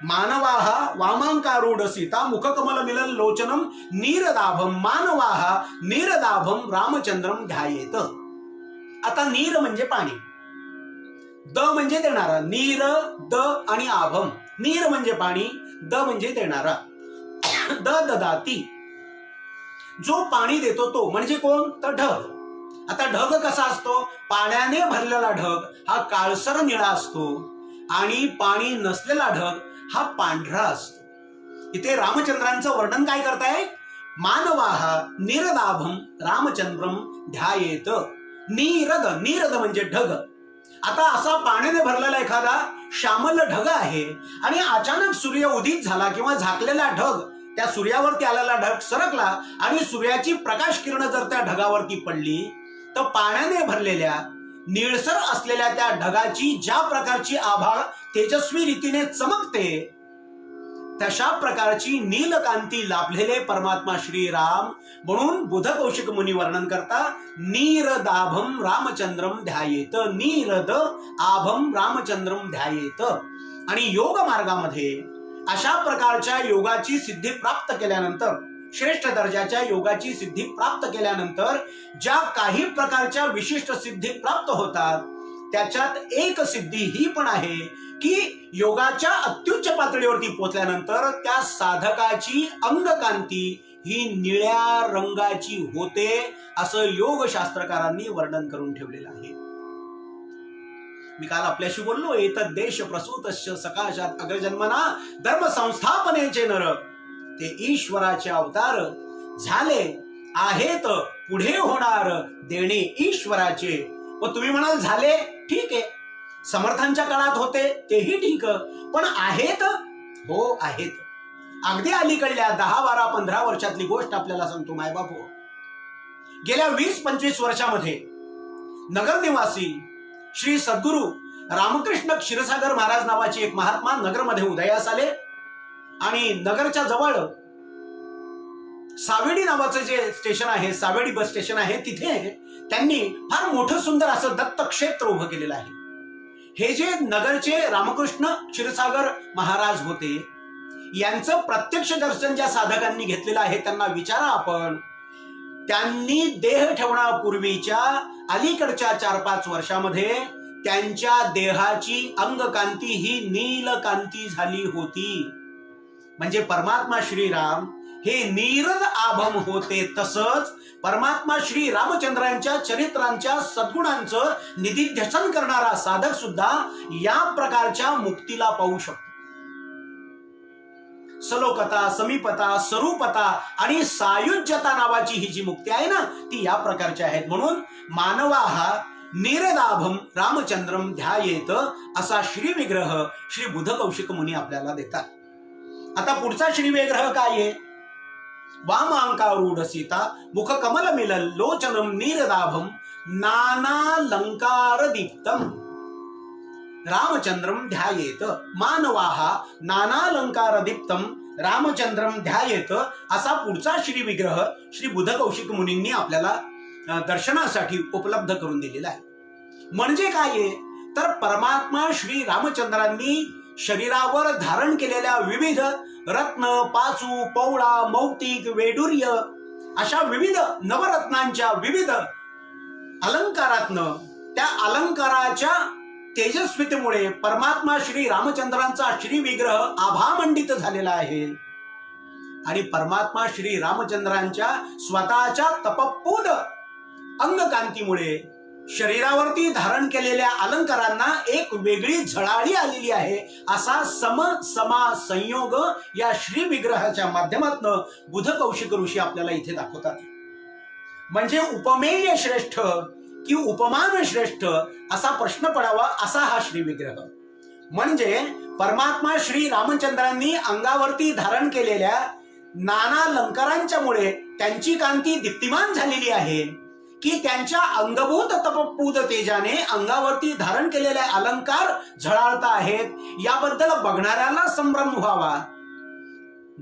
मानवाः वामांकारूढ सीता मुखकमल मिलन लोचनम नीरदाभम मानवाः नीरदाभम रामचंद्रम ध्यायेत. आता नीर म्हणजे पाणी, द म्हणजे देणारा, नीर द आणि आभम. नीर म्हणजे पाणी, द म्हणजे देणारा. द ददाती, जो पाणी देतो तो म्हणजे कोण, तर ढग. आता ढग कसा असतो, पाण्याने भरलेला ढग हा काळसर निळा असतो आणि पाणी नसलेला ढग हा पांढरा असतो. इथे रामचंद्रांचं वर्णन काय करताय, मानवाः नीरदाभम रामचंद्रम ध्यायेत. नीरद, नीरद म्हणजे ढग. आता असा पाण्याने भरलेला एखादा श्यामल ढग आहे आणि अचानक सूर्य उदित झाला किंवा झाकलेला ढग, त्या सूर्यावरती आलेला ढग सरकला आणि सूर्याची प्रकाश किरण जर त्या ढगावरती पडली तर पाण्याने भरलेल्या निळसर असलेल्या त्या ढगाची ज्या प्रकारची आभाळ तेजस्वी रीतीने चमकते तशा प्रकारची नीलकांती लाभलेले परमात्मा श्रीराम. म्हणून बुधकौशिक मुनी वर्णन करता नीरदाभम रामचंद्रम ध्यायेत. नीरद आभम रामचंद्रम ध्यायेत. आणि योग मार्गामध्ये अशा प्रकारच्या योगाची सिद्धी प्राप्त केल्यानंतर, श्रेष्ठ दर्जाच्या योगाची सिद्धी प्राप्त केल्यानंतर ज्या काही प्रकारच्या विशिष्ट सिद्धी प्राप्त होतात त्याच्यात एक सिद्धी ही पण आहे की योगाच्या अत्युच्च पातळीवरती पोहोचल्यानंतर त्या साधकाची अंगकांती ही निळ्या रंगाची होते, असं योग शास्त्रकारांनी वर्णन करून ठेवलेलं आहे. मी काल आपल्याशी बोललो, एतद् देश प्रसूतस्य सकाशात अग्रजन्मना धर्म संस्थापनेचे नर. ते ईश्वराचे अवतार झाले आहेत, पुढे होणार देणे ईश्वराचे. व तुम्ही म्हणाल झाले, ठीक आहे, समर्थांच्या काळात होते तेही ठीक, पण आहेत, हो आहेत. अगदी अलीकडल्या 10, 12, 15 वर्षातली गोष्ट आपल्याला सांगतो मायबापू. गेल्या 20-25 वर्षामध्ये नगर निवासी श्री सद्गुरु रामकृष्ण क्षीरसागर महाराज नावाचे एक महात्मा नगरमध्ये उदयास आले आणि नगरच्या जवळ सावेडी नावाचं जे स्टेशन आहे, सावेडी बस स्टेशन आहे, तिथे त्यांनी फार मोठं सुंदर असं दत्त क्षेत्र उभं केलेलं आहे. हे जे नगरचे रामकृष्ण क्षीरसागर महाराज होते, यांचं प्रत्यक्ष दर्शन ज्या साधकांनी घेतलेलं आहे त्यांना विचारा आपण, त्यांनी देह ठेवण्यापूर्वीच्या अलीकडच्या 4-5 वर्षामध्ये त्यांच्या देहाची अंगकांती ही नीलकांती झाली होती. म्हणजे परमात्मा श्रीराम हे नीरद आभम होते. तसंच परमात्मा श्री रामचंद्रांच्या चरित्रांच्या सद्गुणांचं निधिध्यासन करणारा साधक सुद्धा या प्रकारच्या मुक्तीला पाहू शकतो. सलोकता, समीपता, स्वरूपता आणि सायुज्यता नावाची ही जी मुक्ती आहे ना, ती या प्रकारची आहेत. म्हणून मानवा हा नीरदाभम रामचंद्रम ध्यायेत असा श्री विग्रह श्री बुधकौशिक मुनी आपल्याला देतात. आता पुढचा श्री विग्रह काय आहे? वामांकारूढ सीता मुख कमल मिलल लोचनम नीरदाभम नानालंकार दीप्तम रामचंद्रम ध्यायेत. मानवाहा नानालंकार दीप्तम रामचंद्रम ध्यायेत असा पुढचा श्री विग्रह श्री बुधकौशिक मुनींनी आपल्याला दर्शनासाठी उपलब्ध करून दिलेला आहे. म्हणजे काय आहे तर परमात्मा श्री रामचंद्रांनी शरीरावर धारण केलेल्या विविध रत्न, पाचू, पवळा, मौक्तिक, वेडूर्य अशा विविध नवरत्नांच्या विविध अलंकारातनं, त्या अलंकाराच्या तेजस्वितेमुळे परमात्मा श्री रामचंद्रांचा श्री विग्रह आभामंडित झालेला आहे. आणि परमात्मा श्री रामचंद्रांच्या स्वतःच्या तपपूद अंगकांतीमुळे शरीरावरती धारण केलेल्या अलंकारांना एक वेगळी झळाळी आलेली आहे. असा समा संयोग या श्री विग्रहाच्या माध्यमातून बुधकौशिक ऋषी आपल्याला इथे दाखवतात. म्हणजे उपमेय श्रेष्ठ की उपमान श्रेष्ठ असा प्रश्न पडावा असा हा श्री विग्रह. म्हणजे परमात्मा श्री रामचंद्रांनी अंगावरती धारण केलेल्या नाना अलंकारांच्या मुळे त्यांची कांती दीप्तिमान झालेली आहे की त्यांच्या अंगभूत तपपूत तेजाने अंगावरती धारण केलेले अलंकार झळाळत आहेत. याबद्दल बघणाऱ्याला संभ्रम व्हावा.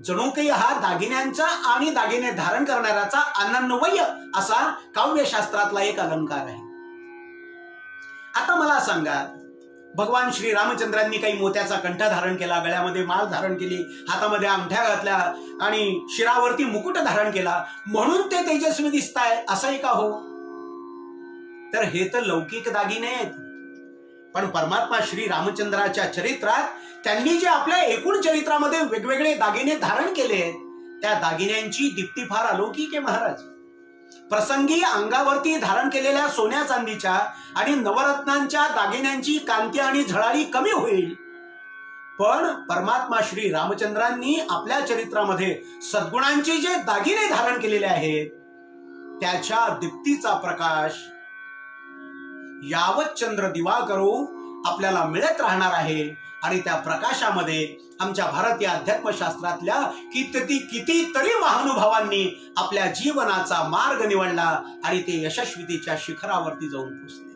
जणू काही हा दागिन्यांचा आणि दागिने धारण करणाऱ्याचा अनन्वय असा काव्यशास्त्रातला एक अलंकार आहे. आता मला सांगा, भगवान श्री रामचंद्रांनी काही मोत्याचा कंठ धारण केला, गळ्यामध्ये माळ धारण केली, हातामध्ये अंगठ्या घातल्या आणि शिरावरती मुकुट धारण केला म्हणून ते तेजस्वी दिसताय असंही का हो? तर हे तर लौकिक दागिने आहेत. पण परमात्मा श्री रामचंद्राच्या चरित्रात त्यांनी जे आपल्या एकूण चरित्रामध्ये वेगवेगळे दागिने धारण केले, त्या दागिन्यांची दीप्ती फार अलौकिक आहे महाराज. प्रसंगी अंगावरती धारण केलेल्या सोन्या चांदीच्या आणि नवरत्नांच्या दागिन्यांची कांती आणि झळाळी कमी होईल, पण परमात्मा श्री रामचंद्रांनी आपल्या चरित्रामध्ये सद्गुणांचे जे दागिने धारण केलेले आहेत त्याच्या दीप्तीचा प्रकाश यावत चंद्र दिवा करू आपल्याला मिळत राहणार आहे. आणि त्या प्रकाशामध्ये आमच्या भारतीय अध्यात्मशास्त्रातल्या कितीतरी महानुभावांनी आपल्या जीवनाचा मार्ग निवडला आणि ते यशस्वीतेच्या शिखरावरती जाऊन पोहोचले.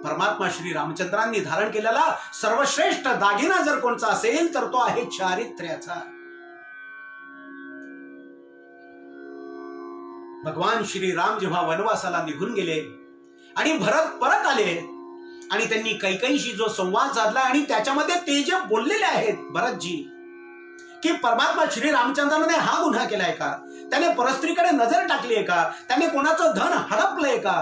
परमात्मा श्री रामचंद्रांनी धारण केलेला सर्वश्रेष्ठ दागिना जर कोणचा असेल तर तो आहे चारित्र्याचा. भगवान श्रीराम जेव्हा वनवासाला निघून गेले आणि भरत परत आले आणि त्यांनी कैकेयीशी जो संवाद साधला आणि त्याच्यामध्ये ते जे बोललेले आहेत भरतजी की परमात्मा श्री रामचंद्राने हा गुन्हा केलाय का, त्याने परस्त्रीकडे नजर टाकली आहे का, त्याने कोणाचं धन हडपलंय का,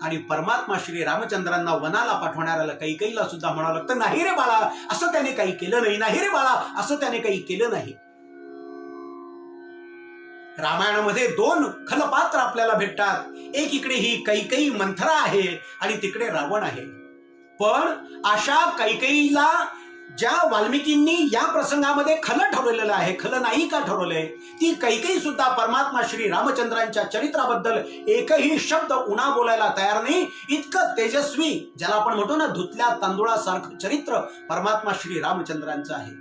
आणि परमात्मा श्री रामचंद्रांना वनाला पाठवणाऱ्याला कैकेयीला सुद्धा म्हणावं लागतं नाही रे बाळा असं त्याने काही केलं नाही, नाही रे बाळा असं त्याने काही केलं नाही. रामायणामध्ये 2 खलपात्र आपल्याला भेटतात. एक इकडे ही कैकेयी मंथरा आहे आणि तिकडे रावण आहे. पण अशा कैकेयीला ज्या वाल्मिकींनी या प्रसंगामध्ये खल ठरवलेलं आहे, खल नाही का ठरवलंय, ती कैकेयी सुद्धा परमात्मा श्री रामचंद्रांच्या चरित्राबद्दल एकही शब्द उन्हा बोलायला तयार नाही. इतकं तेजस्वी, ज्याला आपण म्हणतो ना धुतल्या तांदुळासारखं चरित्र परमात्मा श्री रामचंद्रांचं आहे.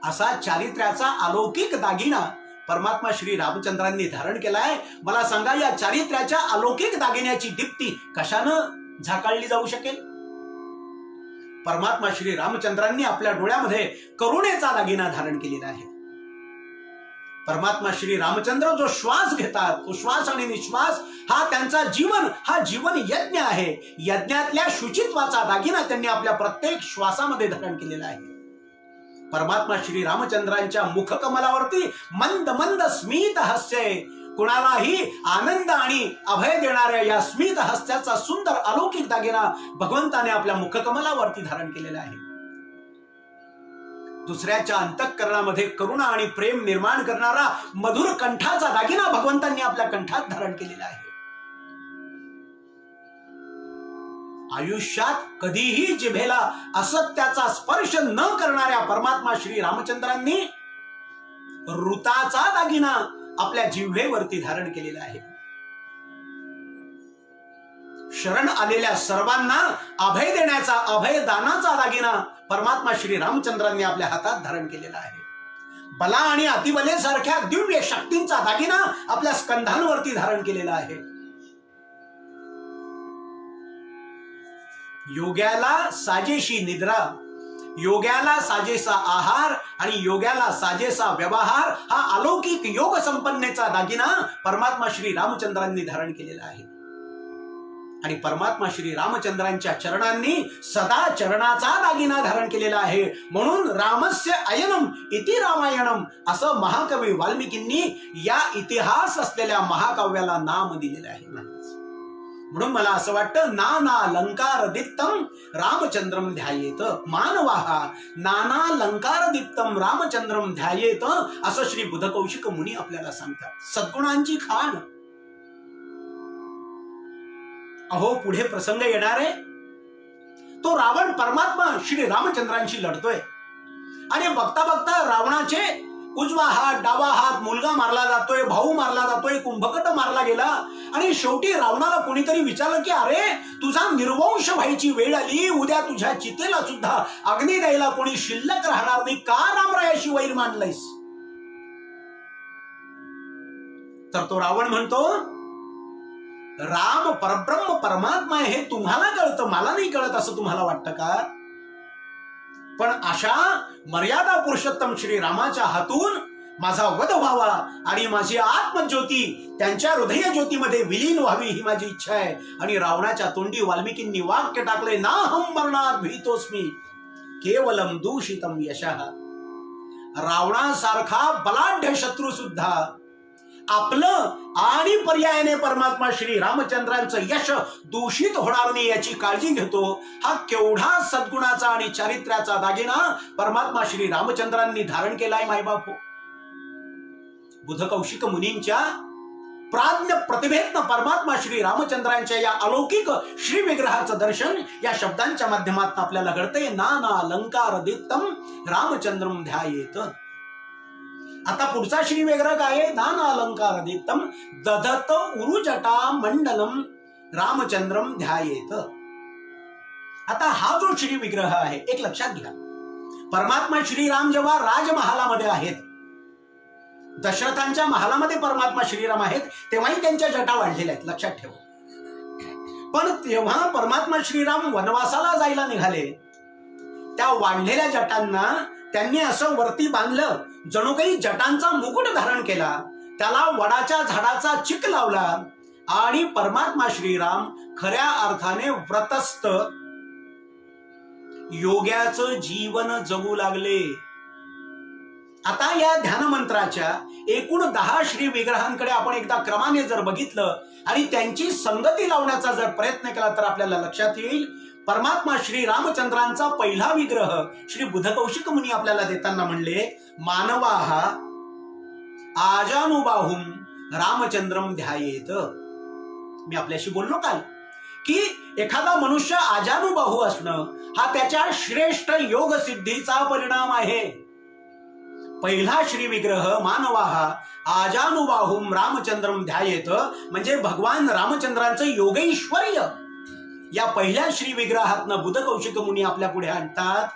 असा चारित्र्याचा अलौकिक दागिना परमात्मा श्री रामचंद्रांनी धारण केलाय. मला सांगा, या चारित्र्याच्या अलौकिक दागिन्याची दीप्ती कशानं झाकाळली जाऊ शकेल? परमात्मा श्री रामचंद्रांनी आपल्या डोळ्यामध्ये करुणेचा दागिना धारण केलेला आहे. परमात्मा श्री रामचंद्र जो श्वास घेतात, तो श्वास आणि निश्वास हा त्यांचा जीवन, हा जीवन यज्ञ आहे. यज्ञातल्या शुचित्वाचा दागिना त्यांनी आपल्या प्रत्येक श्वासामध्ये धारण केलेला आहे. परमात्मा श्री रामचंद्रांच्या मुखकमलावरती मंद मंद स्मित हास्य आहे. कुणालाही आनंद आणि अभय देणाऱ्या या स्मित हास्याचा सुंदर अलौकिक दागिना भगवंताने आपल्या मुखकमलावरती धारण केलेला आहे. दुसऱ्याच्या अंतःकरणामध्ये करुणा आणि प्रेम निर्माण करणारा मधुर कंठाचा दागिना भगवंतांनी आपल्या कंठात धारण केलेला आहे. आयुष्यात कधीही जिभेला असत्याचा स्पर्श न करणाऱ्या परमात्मा श्री रामचंद्रांनी ऋताचा दागिना आपल्या जिव्हेवरती धारण केलेला आहे. शरण आलेल्या सर्वांना अभय देण्याचा, अभय दानाचा दागिना परमात्मा श्री रामचंद्रांनी आपल्या हातात धारण केलेला आहे. बला आणि अतिबले सारख्या दिव्य शक्तींचा दागिना आपल्या स्कंधांवरती धारण केलेला आहे. योग्याला साजेशी निद्रा, योग्याला साजेसा आहार आणि योग्याला साजेसा व्यवहार हा अलौकिक योग संपन्नेचा दागिना परमात्मा श्री रामचंद्रांनी धारण केलेला आहे. आणि परमात्मा श्री रामचंद्रांच्या चरणांनी सदा चरणाचा दागिना धारण केलेला आहे. म्हणून रामस्य अयनम इति रामायणम असं महाकवी वाल्मिकींनी या इतिहास असलेल्या महाकाव्याला नाम दिलेलं आहे. म्हणून मला असं वाटतं, नाना लंकार दीप्तम रामचंद्रम ध्यायेत मानवाहा, नाना लंकार दीप्तम रामचंद्रम ध्यायेत असं श्री बुधकौशिक मुनी आपल्याला सांगतात. सद्गुणांची खाण. अहो पुढे प्रसंग येणार आहे, तो रावण परमात्मा श्री रामचंद्रांशी लढतोय आणि बघता बघता रावणाचे उजवा हात, डावा हात, मुलगा मारला जातोय, भाऊ मारला जातोय, कुंभकर्ण मारला गेला. आणि शेवटी रावणाला कोणीतरी विचारलं की अरे तुझा निर्वंश व्हायची वेळ आली, उद्या तुझ्या चितेला सुद्धा अग्नी द्यायला कोणी शिल्लक राहणार नाही, का रामरायाशी वैर मांडलंयस? तर तो रावण म्हणतो, राम परब्रह्म परमात्मा हे तुम्हाला कळतं, मला नाही कळत असं तुम्हाला वाटतं का? पण अशा मर्यादा पुरुषोत्तम श्री रामाच्या हातून माझा वध व्हावा आणि माझी आत्मज्योती त्यांच्या हृदय ज्योतीमध्ये विलीन व्हावी ही माझी इच्छा आहे. आणि रावणाच्या तोंडी वाल्मिकींनी वाक्य टाकले, नाहम मरणात भीतोस्मी केवलम दूषितम यशः. रावणासारखा बलाढ्य शत्रू सुद्धा आपलं आणि पर्यायाने परमात्मा श्री रामचंद्रांचं यश दूषित होणार नाही याची काळजी घेतो. हा केवढा सद्गुणाचा आणि चारित्र्याचा दागिना परमात्मा श्री रामचंद्रांनी धारण केलाय मायबाप. बुधकौशिक मुनींच्या प्राज्ञ प्रतिभेतनं परमात्मा श्री रामचंद्रांच्या या अलौकिक श्री विग्रहाचं दर्शन या शब्दांच्या माध्यमातून आपल्याला घडतंय. नाना अलंकार दीप्तम रामचंद्रम ध्यायेत. आता पुढचा श्री विग्रह काय आहे? नाना अलंकार दीप्तम दधत उरुजटा मंडलम रामचंद्रम ध्यायेत. आता हा जो श्री विग्रह आहे, एक लक्षात घ्या, परमात्मा श्रीराम जेव्हा राजमहालामध्ये आहेत, दशरथांच्या महालामध्ये परमात्मा श्रीराम आहेत, तेव्हाही त्यांच्या जटा वाढलेल्या आहेत, लक्षात ठेवा. पण तेव्हा परमात्मा श्रीराम वनवासाला जायला निघाले, त्या वाढलेल्या जटांना त्यांनी असं वरती बांधलं, जणू काही जटांचा मुकुट धारण केला, त्याला वडाच्या झाडाचा चिक लावला आणि परमात्मा श्रीराम खऱ्या अर्थाने व्रतस्थ योग्याचं जीवन जगू लागले. आता या ध्यान मंत्राच्या एकूण 10 श्री विग्रहांकडे आपण एकदा क्रमाने जर बघितलं आणि त्यांची संगती लावण्याचा जर प्रयत्न केला तर आपल्याला लक्षात येईल, परमात्मा श्री रामचंद्रांचा पहिला विग्रह श्री बुधकौशिक मुनी आपल्याला देताना म्हणले, मानवाहा आजानुबाहुम रामचंद्रम ध्यायेत. मी आपल्याशी बोललो काल की एखादा मनुष्य आजानुबाहू असणं हा त्याच्या श्रेष्ठ योग सिद्धीचा परिणाम आहे. पहिला श्री विग्रह मानवाहा आजानुबाहुम रामचंद्रम ध्यायेत म्हणजे भगवान रामचंद्रांचं योगैश्वर्य या पहिल्या श्री विग्रहातनं बुधकौशिक मुनी आपल्या पुढे आणतात.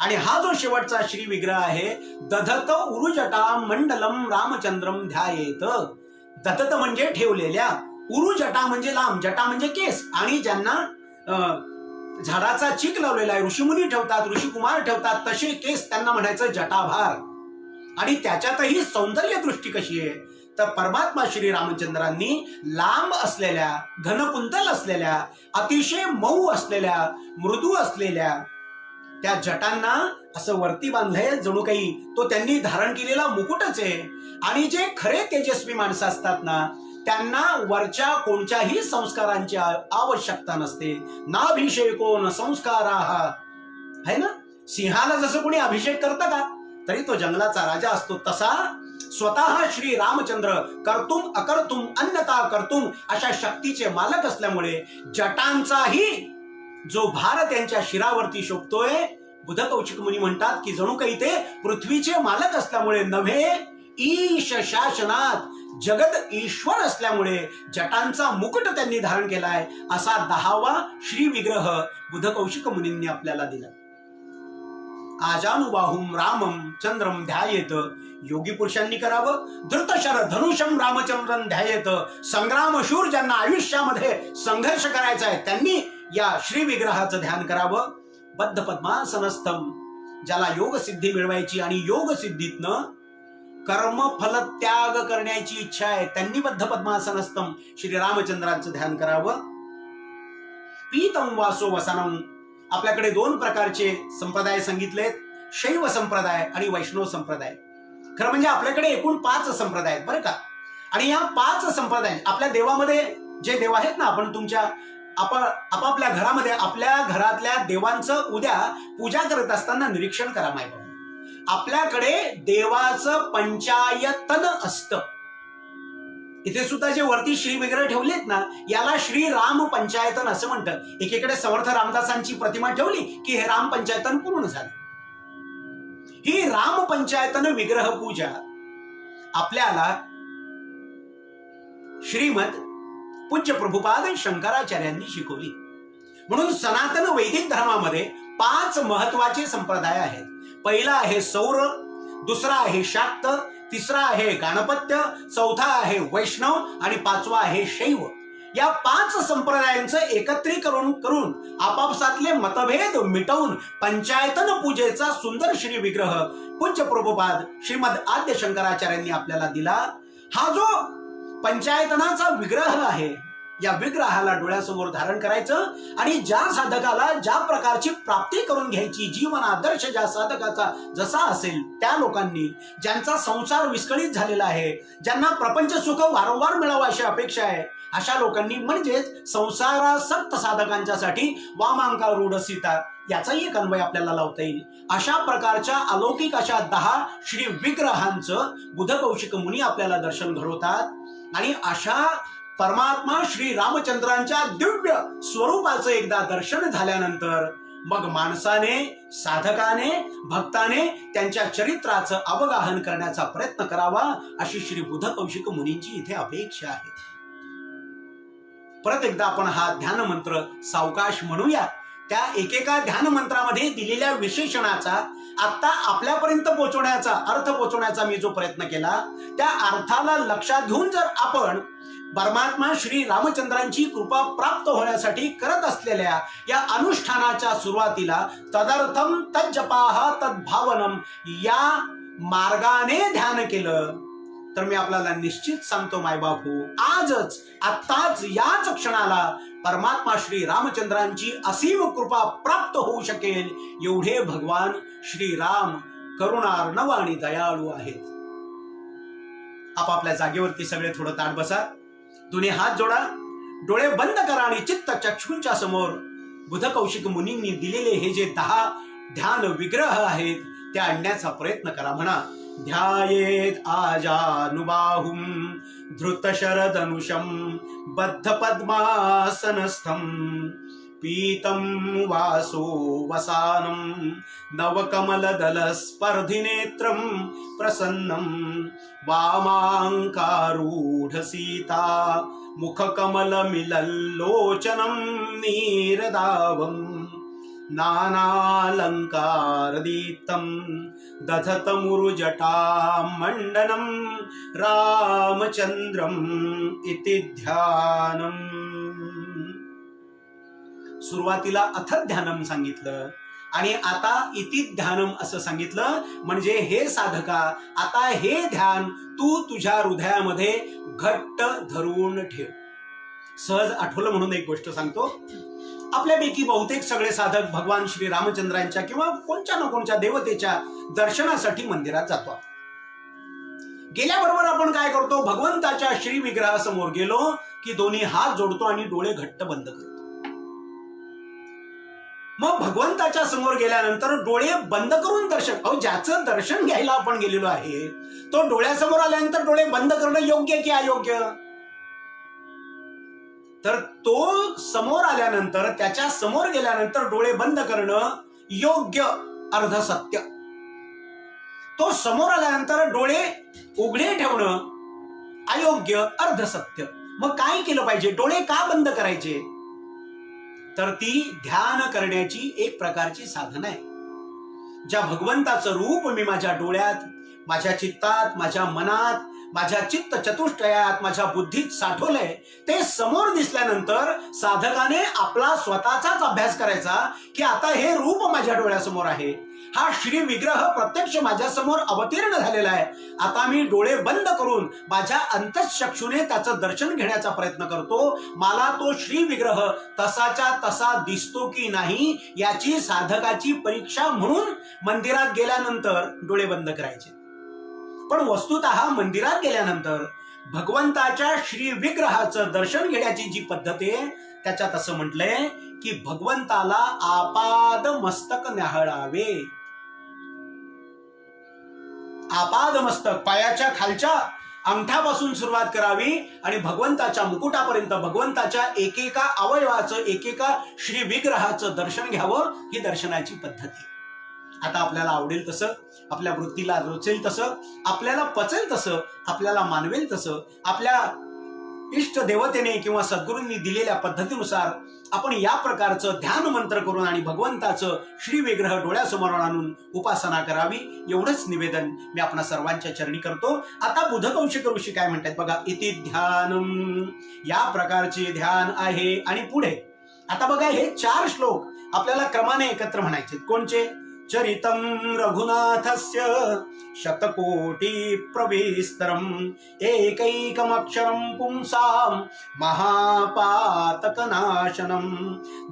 आणि हा जो शेवटचा श्री विग्रह आहे, दधत उरुजटा मंडलम रामचंद्रम ध्यायेत. दधत म्हणजे ठेवलेल्या, उरुजटा म्हणजे लांब, जटा म्हणजे केस, आणि ज्यांना झाडाचा चीक लावलेला आहे, ऋषीमुनी ठेवतात, ऋषिकुमार ठेवतात, तसे केस त्यांना म्हणायचं जटाभार. आणि त्याच्यातही सौंदर्य दृष्टी कशी आहे तर परमात्मा श्री रामचंद्रांनी लांब असलेल्या, घनकुंतल असलेल्या, अतिशय मऊ असलेल्या, मृदू असलेल्या त्या जटांना असं वरती बांधलंय, जणू काही तो त्यांनी धारण केलेला मुकुटच आहे. आणि जे खरे तेजस्वी माणसं असतात ना, त्यांना वरच्या कोणत्याही संस्कारांची आवश्यकता नसते. नाभिषेको न संस्काराः, है ना. सिंहाला जसं कोणी अभिषेक करतं का, तरी तो जंगलाचा राजा असतो, तसा स्वतः श्री रामचंद्र कर्तुम अकर्तुम अन्यथा कर्तुम अशा शक्तीचे मालक असल्यामुळे जटांचाही जो भार त्यांच्या शिरावरती शोभतोय, बुध कौशिक मुनी म्हणतात की जणू काही ते पृथ्वीचे मालक असल्यामुळे नव्हे, ईश शासनात जगत ईश्वर असल्यामुळे जटांचा मुकुट त्यांनी धारण केलाय. असा 10वा श्री विग्रह बुध कौशिक मुनींनी आपल्याला दिला. आजानुबाहुम रामम चंद्रम ध्यायेत, योगी पुरुषांनी करावं. धृतशर धनुषम रामचंद्रम ध्यायेत, संग्रामशूर ज्यांना आयुष्यामध्ये संघर्ष करायचा आहे त्यांनी या श्री विग्रहाचं ध्यान करावं. बद्ध पद्मासनस्थम, ज्याला योग सिद्धी मिळवायची आणि योग सिद्धीतनं कर्म फल त्याग करण्याची इच्छा आहे त्यांनी बद्ध पद्मासनस्थम श्री रामचंद्रांचं ध्यान करावं. पीतम वासो वसनम, आपल्याकडे 2 प्रकारचे संप्रदाय सांगितलेत, शैव संप्रदाय आणि वैष्णव संप्रदाय. खरं म्हणजे आपल्याकडे एकूण 5 संप्रदाय आहेत बरं का. आणि या 5 संप्रदाय आपल्या देवामध्ये जे देव आहेत ना, आपण तुमच्या आपापल्या घरामध्ये आपल्या घरातल्या देवांचं उद्या पूजा करत असताना निरीक्षण करा माय बाबा. आपल्याकडे देवाचं पंचायतन असतं. इथे सुद्धा जे वरती श्री विग्रह ठेवलेत ना, याला श्री राम पंचायतन असं म्हणतात. एकीकडे समर्थ रामदासांची प्रतिमा ठेवली की हे राम पंचायतन पूर्ण झालं. ही राम पंचायतन विग्रह पूजा आपल्याला श्रीमद पूज्य प्रभुपाद शंकराचार्यांनी शिकवली. म्हणून सनातन वैदिक धर्मामध्ये 5 महत्वाचे संप्रदाय आहेत. पहिला आहे सौर, दुसरा आहे शाक्त, तिसरा आहे गाणपत्य, चौथा आहे वैष्णव आणि 5वा आहे शैव. या 5 संप्रदायांचं एकत्रीकरण करून आपापसातले मतभेद मिटवून पंचायतन पूजेचा सुंदर श्री विग्रह पूज्य प्रभुपाद श्रीमद आद्य शंकराचार्यांनी आपल्याला दिला. हा जो पंचायतनाचा विग्रह आहे, या विग्रहाला डोळ्यासमोर धारण करायचं आणि ज्या साधकाला ज्या प्रकारची प्राप्ती करून घ्यायची, जीवन आदर्श ज्या साधकाचा जसा असेल त्या लोकांनी, ज्यांचा संसार विस्कळीत झालेला आहे, ज्यांना प्रपंच सुख वारंवार मिळावं अशी अपेक्षा आहे, अशा लोकांनी म्हणजेच संसारासक्त साधकांच्यासाठी वामांकारूढ सीता याचाही एक अन्वय आपल्याला लावता येईल. अशा प्रकारच्या अलौकिक अशा 10 श्री विग्रहांचं बुध कौशिक मुनी आपल्याला दर्शन घडवतात. आणि अशा परमात्मा श्री रामचंद्रांच्या दिव्य स्वरूपाचं एकदा दर्शन झाल्यानंतर मग माणसाने, साधकाने, भक्ताने त्यांच्या चरित्राचं अवगाहन करण्याचा प्रयत्न करावा अशी श्री बुध कौशिक मुनींची इथे अपेक्षा आहे. परत एकदा आपण हा ध्यान मंत्र सावकाश म्हणूया. त्या एकेका ध्यान मंत्रामध्ये दिलेल्या विशेषणाचा आता आपल्यापर्यंत पोहोचवण्याचा, अर्थ पोहोचवण्याचा मी जो प्रयत्न केला, त्या अर्थाला लक्षात घेऊन जर आपण परमात्मा श्री रामचंद्रांची कृपा प्राप्त होण्यासाठी करत असलेल्या या अनुष्ठानाच्या सुरुवातीला तदर्थम तज्जपाह तद्भावनम या मार्गाने ध्यान केलं तर मी आपल्याला निश्चित सांगतो मायबापू, आजच आत्ताच याच क्षणाला परमात्मा श्री रामचंद्रांची असीम कृपा प्राप्त होऊ शकेल एवढे भगवान श्री राम करुणार्णव आणि दयाळू आहेत. आपापल्या जागेवरती सगळे थोडं ताट बसा, दोन्ही हात जोडा, डोळे बंद करा आणि चित्त चक्षुंच्या समोर बुध कौशिक मुनींनी दिलेले हे जे 10 ध्यान विग्रह आहेत ते आणण्याचा प्रयत्न करा. म्हणा, ध्यायेत आजानुबाहुम धृतशरधनुषं बद्ध पद्मासनस्थं पीतं वासो वसानं नवकमलदलस्पर्धिनेत्रं प्रसन्नं वामाङ्कारूढ सीता मुखकमलमिलल्लोचनं नीरदावं नानालङ्कारदीप्तं दधतमुरुजटामण्डनं रामचन्द्रम् इति ध्यानम्. सुरुवातीला अथ ध्यानम सांगितलं आणि आता इति ध्यानम असं सांगितलं. म्हणजे हे साधका, आता हे ध्यान तू तुझ्या हृदयामध्ये घट्ट धरून ठेव. सहज आठवलं म्हणून एक गोष्ट सांगतो. आपल्यापैकी बहुतेक सगळे साधक भगवान श्री रामचंद्रांच्या किंवा कोणत्या ना कोणत्या देवतेच्या दर्शनासाठी मंदिरात जातो. गेल्याबरोबर आपण काय करतो, भगवंताच्या श्री विग्रहासमोर गेलो की दोन्ही हात जोडतो आणि डोळे घट्ट बंद करतो. मग भगवंताच्या समोर गेल्यानंतर डोळे बंद करून दर्शन, ज्याचं दर्शन घ्यायला आपण गेलेलो आहे तो डोळ्यासमोर आल्यानंतर डोळे बंद करणं योग्य की अयोग्य? तर तो समोर आल्यानंतर, त्याच्या समोर गेल्यानंतर डोळे बंद करणं योग्य, अर्धसत्य. तो समोर आल्यानंतर डोळे उघडे ठेवणं अयोग्य, अर्धसत्य. मग काय केलं पाहिजे? डोळे का बंद करायचे? तर ती ध्यान करण्याची एक प्रकारची साधना आहे. ज्या भगवंताचं रूप मी माझ्या डोळ्यात, माझ्या चित्तात, माझ्या मनात, माझ्या चित्त चतुष्टयात, माझ्या बुद्धीत साठवलंय, ते समोर दिसल्यानंतर साधकाने आपला स्वतःचाच अभ्यास करायचा की आता हे रूप माझ्या डोळ्यासमोर आहे, हा श्री विग्रह प्रत्यक्ष माझ्या समोर अवतीर्ण झालेला आहे. आता मी डोळे बंद करून माझ्या अंतःचक्षुने त्याचं दर्शन घेण्याचा प्रयत्न करतो. मला तो श्री विग्रह तसाच्या तसा दिसतो की नाही याची साधकाची परीक्षा म्हणून मंदिरात गेल्यानंतर डोळे बंद करायचे. पण वस्तुतः मंदिरात गेल्यानंतर भगवंताच्या श्री विग्रहाचं दर्शन घेण्याची जी पद्धत आहे त्याच्यात असं म्हटलंय की भगवंताला आपाद मस्तक न्याहाळावे. आपाद मस्तक, पायाच्या खालच्या अंगठ्यापासून सुरुवात करावी आणि भगवंताच्या मुकुटापर्यंत, भगवंताच्या एकेका अवयवाचं, एकेका श्री विग्रहाचं दर्शन घ्यावं. ही दर्शनाची पद्धत आहे. आता आपल्याला आवडेल तसं, आपल्या वृत्तीला रुचेल तसं, आपल्याला पचेल तसं, आपल्याला मानवेल तसं, आपल्या इष्ट देवतेने किंवा सद्गुरूंनी दिलेल्या पद्धतीनुसार आपण या प्रकारचं ध्यान मंत्र करून आणि भगवंताचं श्री विग्रह डोळ्यासमोर आणून उपासना करावी. एवढंच निवेदन मी आपणा सर्वांच्या चरणी करतो. आता बुधकौशिक ऋषी काय म्हणतात बघा. इति ध्यानम, या प्रकारचे ध्यान आहे. आणि पुढे आता बघा, हे 4 श्लोक आपल्याला क्रमाने एकत्र म्हणायचे. कोणचे? चरितं रघुनाथस्य शतकोटी प्रविस्तरम् एकैकमक्षरं पुंसां महापातकनाशनम्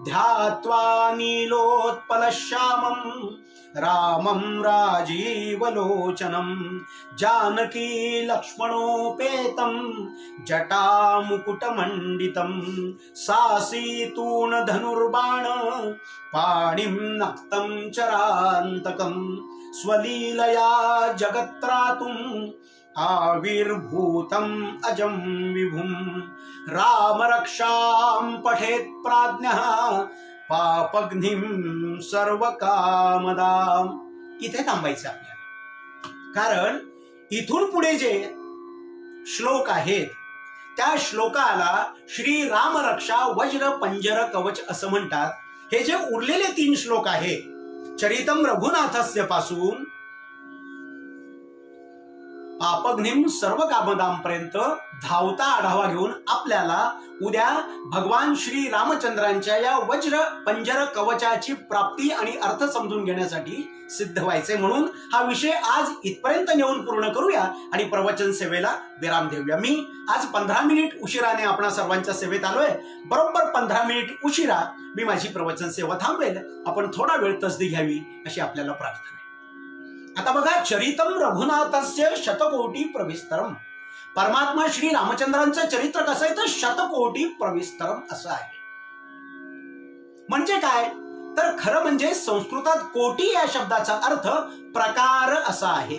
ध्यात्वा नीलोत्पलश्यामं रामं राजीवलोचनं जानकी लक्ष्मणोपेतं जटामुकुटमण्डितं सासीतूण धनुर्बाण पाणिं नक्तं चरान्तकं स्वलीलया जगत्रातुम् आविर्भूतम् अजं विभुं रामरक्षां पठेत् प्राज्ञः पापग्निं सर्वकामदां. इथे थांबायचं आपल्याला, कारण इथून पुढे जे श्लोक आहेत त्या श्लोकाला श्री रामरक्षा वज्र पंजर कवच असं म्हणतात. हे जे उरलेले 3 श्लोक आहे चरितम रघुनाथस्य पासून पापग्निम सर्व कामदांपर्यंत धावता आढावा घेऊन आपल्याला उद्या भगवान श्री रामचंद्रांच्या या वज्र पंजर कवचाची प्राप्ती आणि अर्थ समजून घेण्यासाठी सिद्ध व्हायचे. म्हणून हा विषय आज इथपर्यंत नेऊन पूर्ण करूया आणि प्रवचन सेवेला विराम देऊया. मी आज 15 मिनिट उशिराने आपणा सर्वांच्या सेवेत आलोय. बरोबर 15 मिनिट उशिरा मी माझी प्रवचन सेवा थांबवेल. आपण थोडा वेळ तसदी घ्यावी अशी आपल्याला प्रार्थना आहे. आता बघा, चरितम रघुनाथस्य शतकोटी प्रविस्तरम. परमात्मा श्री रामचंद्रांचं चरित्र कसं आहे तर शतकोटी प्रविस्तरम असं आहे. म्हणजे काय तर खरं म्हणजे संस्कृतात कोटी या शब्दाचा अर्थ प्रकार असा आहे,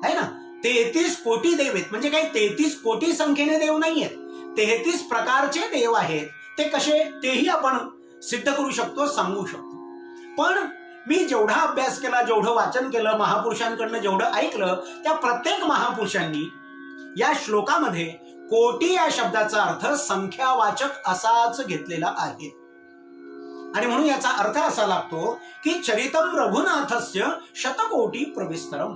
है ना. 33 कोटी देव आहेत. म्हणजे काही 33 कोटी संख्येने देव नाहीयेत, 33 प्रकारचे देव आहेत. ते कसे तेही आपण सिद्ध करू शकतो, सांगू शकतो. पण मी जेवढा अभ्यास केला, जेवढं वाचन केलं, महापुरुषांकडनं जेवढं ऐकलं, त्या प्रत्येक महापुरुषांनी या श्लोकामध्ये कोटी या शब्दाचा अर्थ संख्यावाचक असाच घेतलेला आहे. आणि म्हणून याचा अर्थ असा लागतो की चरितम रघुनाथस्य शतकोटी प्रविस्तरम.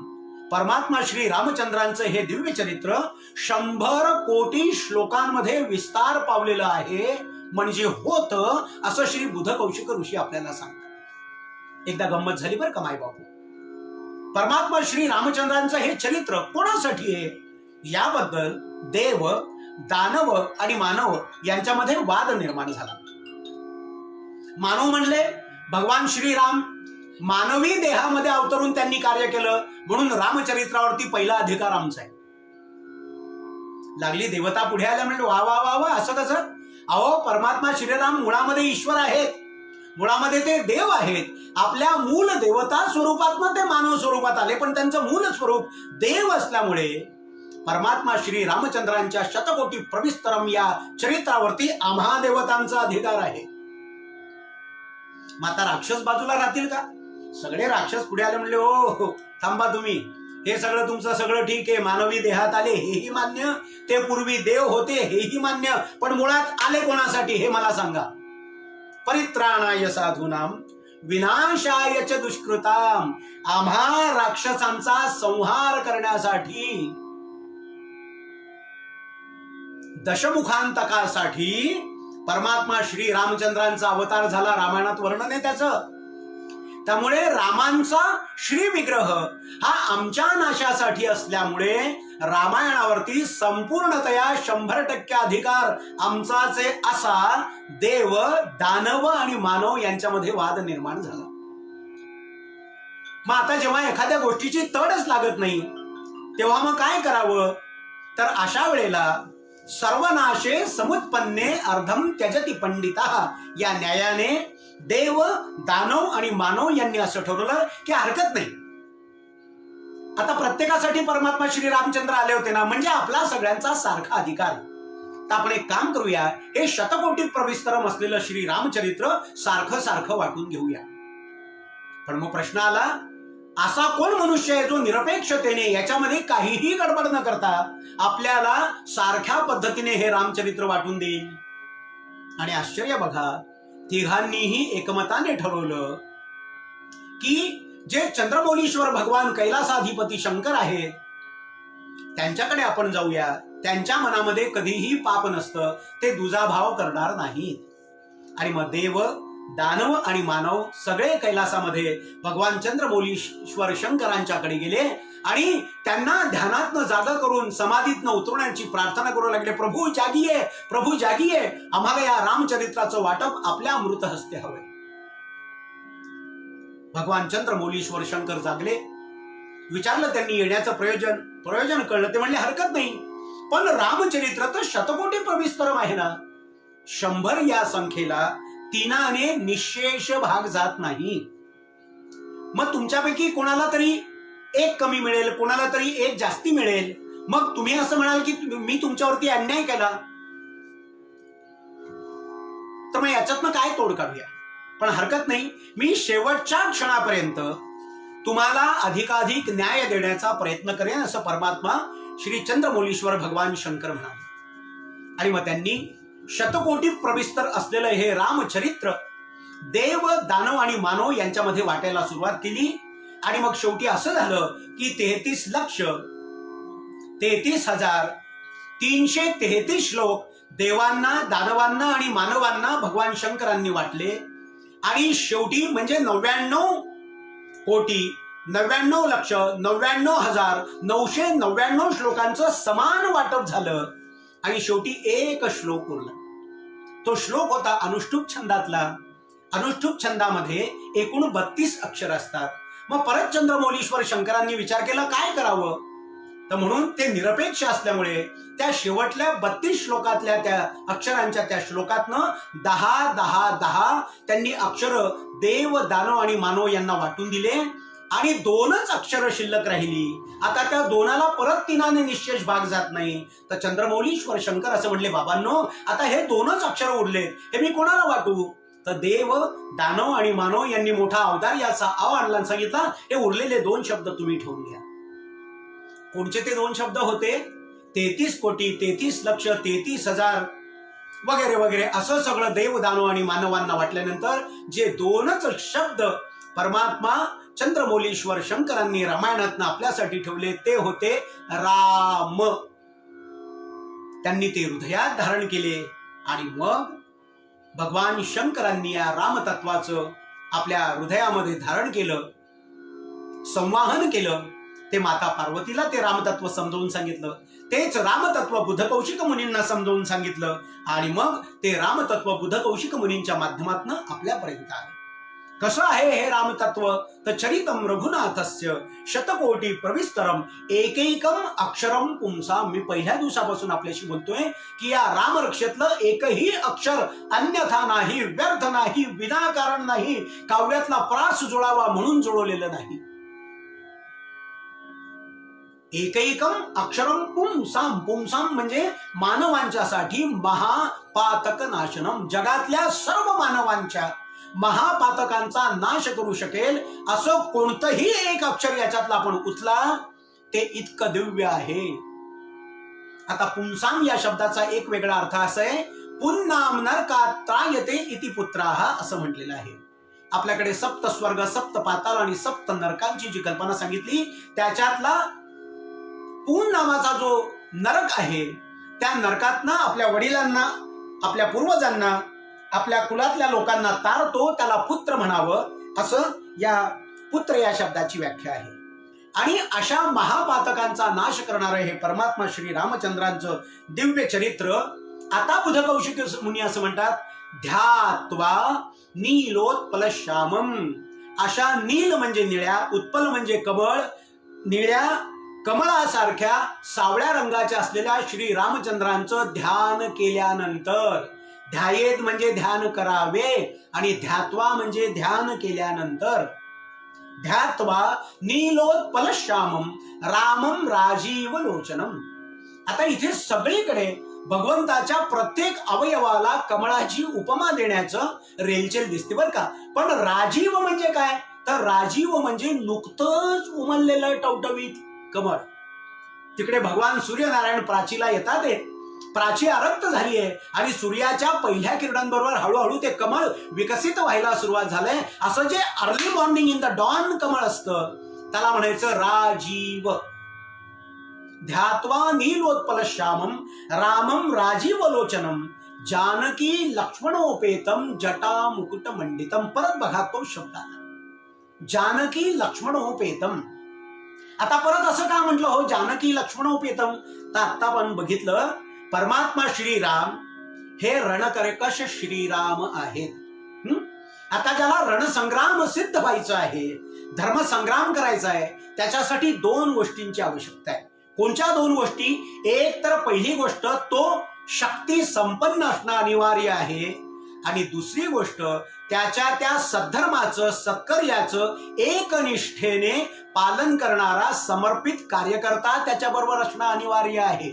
परमात्मा श्री रामचंद्रांचं हे दिव्य चरित्र 100 कोटी श्लोकांमध्ये विस्तार पावलेलं आहे. म्हणजे होतं असं श्री बुधकौशिक ऋषी आपल्याला सांगतात. एकदा गंमत झाली बरं का मायबापू. परमात्मा श्री रामचंद्रांचं हे चरित्र कोणासाठी आहे याबद्दल देव, दानव आणि मानव यांच्यामध्ये वाद निर्माण झाला. मानव म्हणले भगवान श्रीराम मानवी देहामध्ये अवतरून त्यांनी कार्य केलं म्हणून रामचरित्रावरती पहिला अधिकार आमचा आहे. लागली देवता पुढे आल्या म्हणजे वा वा वा वा असं कसं. अहो परमात्मा श्रीराम मुळामध्ये ईश्वर आहेत, मुळामध्ये ते देव आहेत. आपल्या मूल देवता स्वरूपात ते मानव स्वरूपात आले पण त्यांचं मूल स्वरूप देव असल्यामुळे परमात्मा श्री रामचंद्रांच्या शतकोटी प्रविस्तरम या चरित्रावरती आम्हा देवतांचा अधिकार आहे. माता राक्षस बाजूला राहतील का? सगळे राक्षस पुढे आले म्हणले हो थांबा तुम्ही, हे सगळं तुमचं सगळं ठीक आहे, मानवी देहात आले हेही मान्य, ते पूर्वी देव होते हेही मान्य, पण मुळात आले कोणासाठी हे मला सांगा. परित्राणाय साधूनाम विनाशाय च दुष्कृताम. आम्हा राक्षसांचा संहार करण्यासाठी, दशमुखांतकासाठी परमात्मा श्री रामचंद्रांचा अवतार झाला. रामायणात वर्णन आहे त्याचं. त्यामुळे रामांचा श्री विग्रह हा आमच्या नाशासाठी असल्यामुळे रामायणावरती संपूर्णतया 100% अधिकार आमचाच आहे असा देव, दानव आणि मानव यांच्यामध्ये वाद निर्माण झाला. मग आता जेव्हा एखाद्या गोष्टीची तडच लागत नाही तेव्हा मग काय करावं? तर अशा वेळेला सर्वनाशे समुत्पन्ने अर्धम त्यजति पंडिता या न्यायाने देव, दानव आणि मानव यांनी असं ठरवलं की हरकत नाही. आता प्रत्येकासाठी परमात्मा श्री रामचंद्र आले होते ना, म्हणजे आपला सगळ्यांचा सारखा अधिकार. तर आपण एक काम करूया, हे शतकोटी प्रविस्तरम असलेलं श्री रामचरित्र सारखं सारखं वाटून घेऊया. पण मग प्रश्न आला, असा कोण मनुष्य आहे जो निरपेक्षतेने याच्यामध्ये काहीही गडबड न करता आपल्याला सारख्या पद्धतीने हे रामचरित्र वाटून देईल? आणि आश्चर्य बघा, तिघांनीही एकमताने ठरवलं की जे चंद्रमौलीश्वर भगवान कैलासाधिपती शंकर आहेत त्यांच्याकडे आपण जाऊया. त्यांच्या मनामध्ये कधीही पाप नसतं, ते दुजाभाव करणार नाहीत. आणि मग देव, दानव आणि मानव सगळे कैलासामध्ये भगवान चंद्रमौलीश्वर शंकरांच्याकडे गेले आणि त्यांना ध्यानातनं जागा करून समाधीतनं उतरण्याची प्रार्थना करू लागले. प्रभू जागिये, प्रभू जागिये, आम्हाला या रामचरित्राचं वाटप आपल्या अमृत हस्ते हवंय. भगवान चंद्रमौलीश्वर शंकर जागले. विचारलं त्यांनी येण्याचं प्रयोजन कळलं. ते म्हणले हरकत नाही, पण रामचरित्र तर शतकोटी प्रविस्तरम आहे ना, 100 या संख्येला तीनाने निशेष भाग जात नाही. मग तुमच्यापैकी कोणाला तरी एक कमी मिळेल, कोणाला तरी एक जास्ती मिळेल. मग तुम्ही असं म्हणाल की मी तुमच्यावरती अन्याय केला, तर मग याच्यातनं काय तोड काढूया. पण हरकत नाही, मी शेवटच्या क्षणापर्यंत तुम्हाला अधिकाधिक न्याय देण्याचा प्रयत्न करेन असं परमात्मा श्री चंद्रमौलीश्वर भगवान शंकर म्हणाले. आणि मग त्यांनी शतकोटी प्रविस्तर असलेलं हे रामचरित्र देव, दानव आणि मानव यांच्यामध्ये वाटायला सुरुवात केली. आणि मग शेवटी असं झालं की 33,33,333 श्लोक देवांना, दानवांना आणि मानवांना भगवान शंकरांनी वाटले. आणि शेवटी म्हणजे 99,99,99,999 श्लोकांचं समान वाटप झालं. आणि शेवटी एक श्लोक उरला. तो श्लोक होता अनुष्टुप छंदातला. अनुष्टुप छंदामध्ये एकूण 32 अक्षर असतात. मग परत चंद्रमौलीश्वर शंकरांनी विचार केला काय करावं. तर म्हणून ते निरपेक्ष असल्यामुळे त्या शेवटल्या 32 श्लोकातल्या त्या अक्षरांच्या त्या श्लोकातनं 10 त्यांनी अक्षर देव, दानव आणि मानव यांना वाटून दिले. आणि 2च अक्षर शिल्लक राहिली. आता त्या 2ला परत 3ने निशेष भाग जात नाही. तर चंद्रमौलीश्वर शंकर असं म्हणले, बाबांनो आता हे 2च अक्षर उरलेत, हे मी कोणाला वाटू. तर देव, दानव आणि मानव यांनी मोठा अवतार याचा आणला सांगितला, हे उरलेले 2 शब्द तुम्ही ठेवून घ्या. कोणचे ते 2 शब्द होते? 33 कोटी, 33 लक्ष, 33,000 वगैरे वगैरे असं सगळं देव, दानव आणि मानवांना वाटल्यानंतर जे 2च शब्द परमात्मा चंद्रमौलीश्वर शंकरांनी रामायणातनं आपल्यासाठी ठेवले ते होते राम. त्यांनी ते हृदयात धारण केले. आणि मग भगवान शंकरांनी या रामतत्वाचं आपल्या हृदयामध्ये धारण केलं, संवाहन केलं. ते माता पार्वतीला ते रामतत्व समजावून सांगितलं. तेच रामतत्व बुधकौशिक मुनींना समजावून सांगितलं आणि मग ते रामतत्व बुधकौशिक मुनींच्या माध्यमातून आपल्यापर्यंत आले. कसं आहे हे रामतत्व? तर चरितम रघुनाथस्य शतकोटी प्रविस्तरम एकैकम अक्षरम पुंसाम. मी पहिल्या दिवसापासून आपल्याशी बोलतोय की या रामरक्षेतलं एकही अक्षर अन्यथा नाही, व्यर्थ नाही, विनाकारण नाही, काव्यातला प्रास जुळावा म्हणून जुळवलेलं नाही. एकैकम अक्षरम पुंसाम. पुंसाम म्हणजे मानवांच्यासाठी महापातक नाशनम. जगातल्या सर्व मानवांच्या महापातकांचा नाश करू शकेल असं कोणतंही एक अक्षर याच्यातलं आपण उचला ते इतकं दिव्य आहे. आता पुंसाम या शब्दाचा एक वेगळा अर्थ असा आहे, पुन्नाम नरकात त्रायते इति पुत्राः असं म्हटलेलं आहे. आपल्याकडे सप्त स्वर्ग, सप्त पाताळ आणि सप्त नरकांची जी कल्पना सांगितली त्याच्यातला पून नावाचा जो नरक आहे, त्या नरकातनं आपल्या वडिलांना, आपल्या पूर्वजांना, आपल्या कुलातल्या लोकांना तारतो, त्याला पुत्र म्हणावं असं या पुत्र या शब्दाची व्याख्या आहे. आणि अशा महापातकांचा नाश करणारं हे परमात्मा श्री रामचंद्रांचं दिव्य चरित्र आता बुधकौशिक मुनी असं म्हणतात, ध्यात्वा नीलोत्पल श्यामम. अशा नील म्हणजे निळ्या, उत्पल म्हणजे कमळ, निळ्या कमळासारख्या सावळ्या रंगाच्या असलेल्या श्री रामचंद्रांचं ध्यान केल्यानंतर, ध्यायेत म्हणजे ध्यान करावे आणि ध्यात्वा म्हणजे ध्यान केल्यानंतर, ध्यात्वा नीलोत्पल श्यामम रामम राजीव लोचनम. आता इथे सगळीकडे भगवंताच्या प्रत्येक अवयवाला कमळाची उपमा देण्याचं रेलचेल दिसते बरं का. पण राजीव म्हणजे काय? तर राजीव म्हणजे नुकतंच उमललेलं टवटवीत कमळ. तिकडे भगवान सूर्यनारायण प्राचीला येतात, प्राची आरक्त झाली आहे आणि सूर्याच्या पहिल्या किरणांबरोबर हळूहळू ते कमळ विकसित व्हायला सुरुवात झालंय. असं जे early morning in the dawn कमळ असतं त्याला म्हणायचं राजीव. ध्यात्वा नीलोत्पल श्यामम रामम राजीव लोचनम जानकी लक्ष्मणोपेतम जटा मुकुट मंडितम. परत बघा तो शब्द आला, जानकी लक्ष्मणोपेतम. आता परत असं का म्हटलं हो जानकी लक्ष्मणोपेतम? तर आता आपण बघितलं परमात्मा श्रीराम हे रणकर्कश श्रीराम आहेत. आता ज्याला रणसंग्राम सिद्ध व्हायचं आहे, धर्मसंग्राम करायचा आहे, त्याच्यासाठी दोन गोष्टींची आवश्यकता आहे. कोणत्या दोन गोष्टी? एक तर पहिली गोष्ट तो शक्ती संपन्न असणं अनिवार्य आहे आणि दुसरी गोष्ट त्याच्या त्या सद्धर्माचं, सत्कर्याचं एकनिष्ठेने पालन करणारा समर्पित कार्यकर्ता त्याच्याबरोबर असणं अनिवार्य आहे.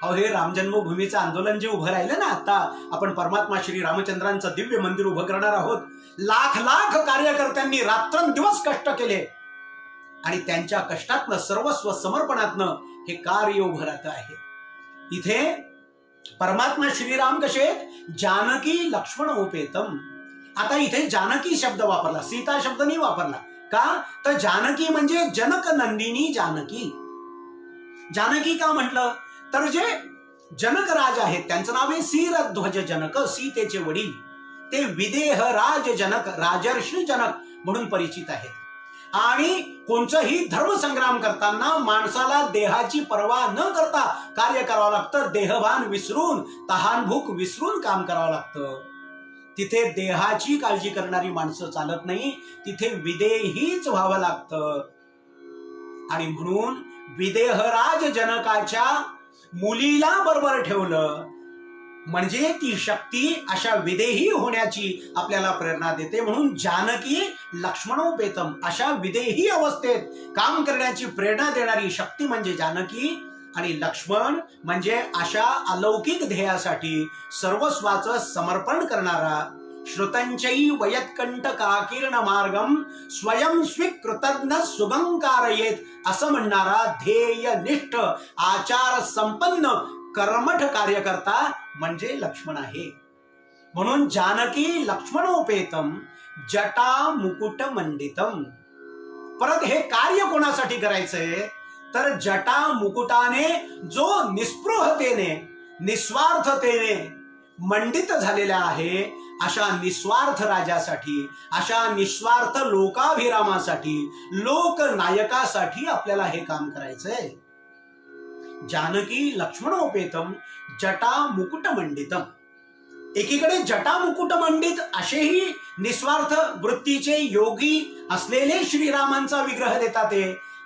अहो हे राम जन्मभूमीचं आंदोलन जे उभं राहिलं ना, आता आपण परमात्मा श्री रामचंद्रांचं दिव्य मंदिर उभं करणार आहोत. लाख लाख कार्यकर्त्यांनी रात्रंदिवस कष्ट केले आणि त्यांच्या कष्टातनं, सर्वस्व समर्पणातनं हे कार्य उभं राहत आहे. इथे परमात्मा श्रीराम कसे? जानकी लक्ष्मण उपेतम. आता इथे जानकी शब्द वापरला, सीता शब्द नाही वापरला. का? तर जानकी म्हणजे जनक नंदिनी जानकी. जानकी का म्हटलं? तर जे जनक राज आहेत त्यांचं नाव आहे सीरध्वज जनक, सीतेचे वडील. ते विदेह राज जनक, राजर्षी जनक म्हणून परिचित आहेत. आणि कोणचंही धर्मसंग्राम करताना माणसाला देहाची पर्वा न करता कार्य करावं लागतं. देहभान विसरून, तहानभूक विसरून काम करावं लागतं. तिथे देहाची काळजी करणारी माणसं चालत नाही, तिथे विदेहीच व्हावं लागतं. आणि म्हणून विदेहराज जनकाच्या मुलीला बरोबर ठेवलं म्हणजे ती शक्ती अशा विदेही होण्याची आपल्याला प्रेरणा देते. म्हणून जानकी लक्ष्मणोपेतम, अशा विदेही अवस्थेत काम करण्याची प्रेरणा देणारी शक्ती म्हणजे जानकी. आणि लक्ष्मण म्हणजे अशा अलौकिक ध्येयासाठी सर्वस्वाचं समर्पण करणारा, श्रुतंचै वयत्कंटकाकीर्ण मार्गम स्वयं स्वीकृतज्ञ सुगंकारयेत असं म्हणणारा ध्येयनिष्ठ, आचार संपन्न, कर्मठ कार्यकर्ता म्हणजे लक्ष्मण आहे. म्हणून जानकी लक्ष्मणोपेतम जटा मुकुट मंडितम. परत हे कार्य कोणासाठी करायचंय? तर जटा मुकुटाने जो निस्पृहतेने, निस्वार्थतेने मंडित झालेल्या आहे अशा निस्वार्थ राजासाठी, अशा निस्वार्थ लोकाभिरामासाठी, लोकनायकासाठी आपल्याला हे काम करायचंय. जानकी लक्ष्मणोपेतम जटा मुकुट मंडितम. एकीकडे जटा मुकुट मंडित असेही निस्वार्थ वृत्तीचे योगी असलेले श्रीरामांचा विग्रह देतात ते,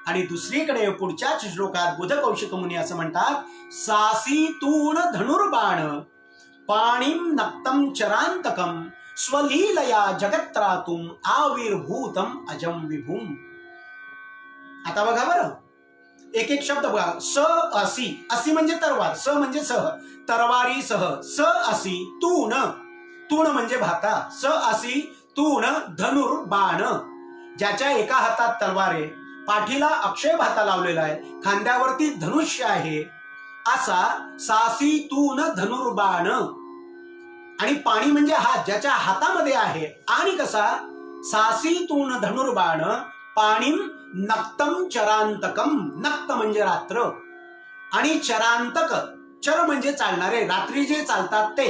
आणि दुसरीकडे पुढच्याच श्लोकात बुध कौशिक मुनी असं म्हणतात, सासी तूण धनुर्बाण पाणीम नक्तम चरांतकम स्वलीलया जगत्रातुम आविर्भूतम अजम विभूम. आता बघा बरं, एक एक शब्द बघा. स असी, असी म्हणजे तरवार, स म्हणजे सह, तरवारी सह. स असी तूण, तूण म्हणजे भाता. स असी तूण धनुर्बाण, ज्याच्या एका हातात तलवार आहे, पाठीला अक्षय भाता लावलेला आहे, खांद्यावरती धनुष्य आहे, असा सासी तूण धनुर्बाण. आणि पाणी म्हणजे हात, ज्याच्या हातामध्ये आहे. आणि कसा सासी तूण धनुर्बाण पाणीम नक्तम चरांतकम. नक्त म्हणजे रात्र, आणि चरांतक, चर म्हणजे चालणारे, रात्री जे चालतात ते,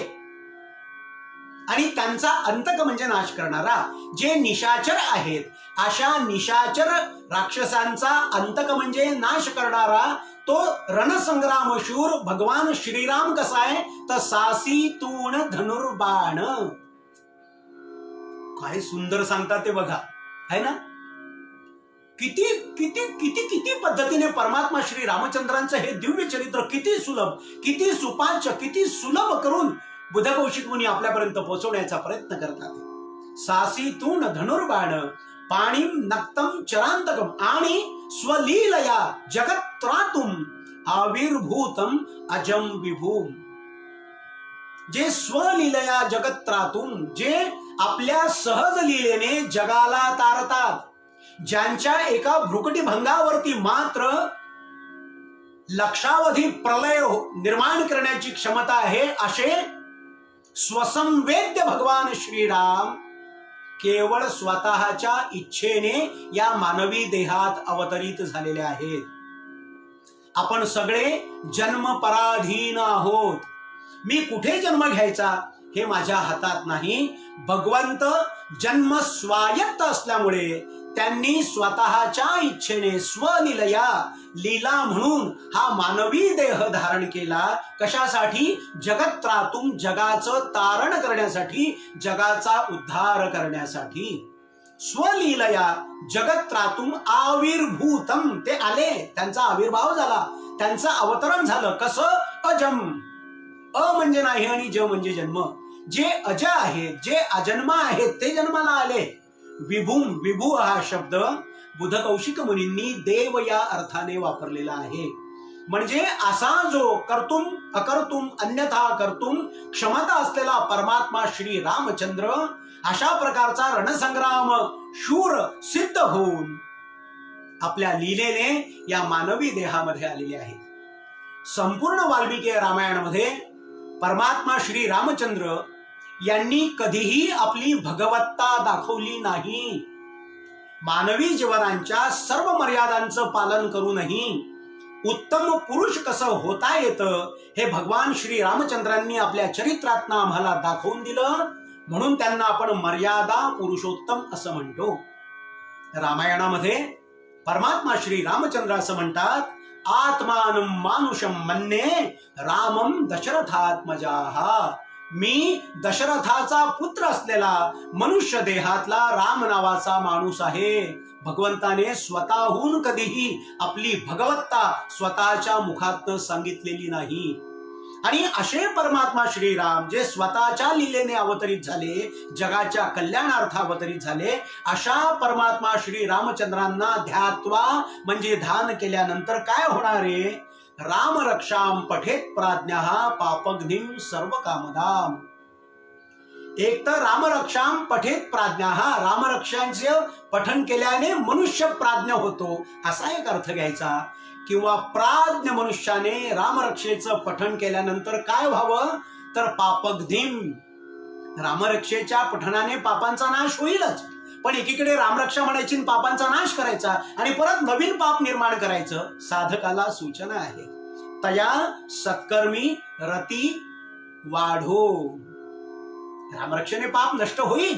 आणि त्यांचा अंतक म्हणजे नाश करणारा. जे निशाचर आहेत अशा निशाचर राक्षसांचा अंतक म्हणजे नाश करणारा तो रणसंग्राम शूर भगवान श्रीराम कसा आहे, तर सासी तूण धनुर्बाण. काय सुंदर सांगतात ते बघा, है ना. किती किती किती किती पद्धतीने परमात्मा श्री रामचंद्रांचं हे दिव्य चरित्र किती सुलभ, किती सुपाच्य, किती सुलभ करून बुध कौशिक मुनी आपल्यापर्यंत पोहोचवण्याचा प्रयत्न करतात. सासी तूण धनुर्बाण पाणीम नक्तम चरांतकम आणि स्वलीलया जगत्रातुम आविर्भूतम अजम विभूम. जे स्वलीलया जगत्रातुम, जे आपल्या सहज लीलेने जगाला तारतात, ज्यांच्या एका भ्रुकटी भंगावरती मात्र लक्षावधी प्रलय निर्माण करण्याची क्षमता आहे, असे स्वसंवेद्य भगवान श्रीराम केवळ स्वतःच्या इच्छेने या मानवी देहात अवतरित झालेले आहेत. आपण सगळे जन्मपराधीन आहोत. मी कुठे जन्म घ्यायचा हे माझ्या हातात नाही. भगवंत जन्म स्वायत्त असल्यामुळे त्यांनी स्वतःच्या इच्छेने स्वलीलया, लीला म्हणून हा मानवी देह धारण केला. कशासाठी? जगत्रातून, जगाचं तारण करण्यासाठी, जगाचा उद्धार करण्यासाठी. स्वलीलया जगत्रातून आविर्भूतम, ते आले, त्यांचा आविर्भाव झाला, त्यांचं अवतरण झालं. कसं? अजम. अ म्हणजे नाही आणि ज म्हणजे जन्म. जे अज आहेत, जे अजन्मा आहेत ते जन्माला आले. विभूम, विभू हा शब्द बुध कौशिक मुनींनी देव या अर्थाने वापरलेला आहे. म्हणजे असा जो कर्तुम अकर्तुम अन्यथा कर्तुम क्षमता असलेला परमात्मा श्री रामचंद्र अशा प्रकारचा रणसंग्राम शूर सिद्ध होऊन आपल्या लीलेने या मानवी देहामध्ये आलेले आहेत. संपूर्ण वाल्मिकी रामायणामध्ये परमात्मा श्री रामचंद्र यांनी कधीही आपली भगवत्ता दाखवली नाही. मानवी जीवनाच्या सर्व मर्यादांचं पालन करूनही उत्तम पुरुष कसं होता येतं हे भगवान श्री रामचंद्रांनी आपल्या चरित्रातनं आम्हाला दाखवून दिलं. म्हणून त्यांना आपण मर्यादा पुरुषोत्तम असं म्हणतो. रामायणामध्ये परमात्मा श्री रामचंद्र असं म्हणतात, आत्मानं मानुषम मन्ये रामम दशरथात्मजाः. मी दशरथाचा पुत्र असलेला मनुष्य देहातला राम नावाचा माणूस आहे. भगवंताने स्वतःहून कधीही आपली भगवत्ता स्वतःच्या मुखातनं सांगितलेली नाही. आणि असे परमात्मा श्रीराम जे स्वतःच्या लीलेने अवतरित झाले, जगाच्या कल्याणार्थ अवतरित झाले, अशा परमात्मा श्री रामचंद्रांना ध्यात्वा म्हणजे ध्यान केल्यानंतर काय होणार आहे? राम रक्षाम पठेत प्राज्ञः पापग्निम सर्व कामदाम. एक तर रामरक्षाम पठेत प्राज्ञः, रामरक्षांचे पठन केल्याने मनुष्य प्राज्ञ होतो असा एक अर्थ घ्यायचा. किंवा प्राज्ञ मनुष्याने रामरक्षेचं पठन केल्यानंतर काय व्हावं? तर पापग्निम, रामरक्षेच्या पठनाने पापांचा नाश होईलच, पण एकीकडे रामरक्षा म्हणायची पापांचा नाश करायचा आणि परत नवीन पाप निर्माण करायचं. साधकाला सूचना आहे, तया सत्कर्मी रती वाढो. रामरक्षेने पाप नष्ट होईल,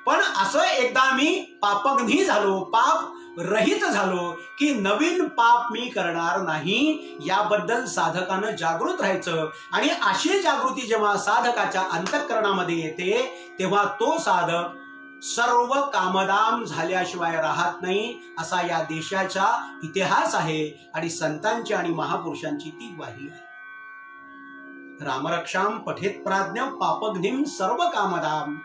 पण असं एकदा मी पापग्नी झालो, पाप रहित झालो की नवीन पाप मी करणार नाही, याबद्दल साधकानं जागृत राहायचं. आणि अशी जागृती जेव्हा साधकाच्या अंतःकरणामध्ये येते तेव्हा तो साधक सर्व कामदाम झाल्याशिवाय राहत नाही, असा या देशाचा इतिहास आहे आणि संतांची आणि महापुरुषांची ती ग्वाही आहे. रामरक्षाम पठेत प्राज्ञ पापग्निम सर्व कामदाम.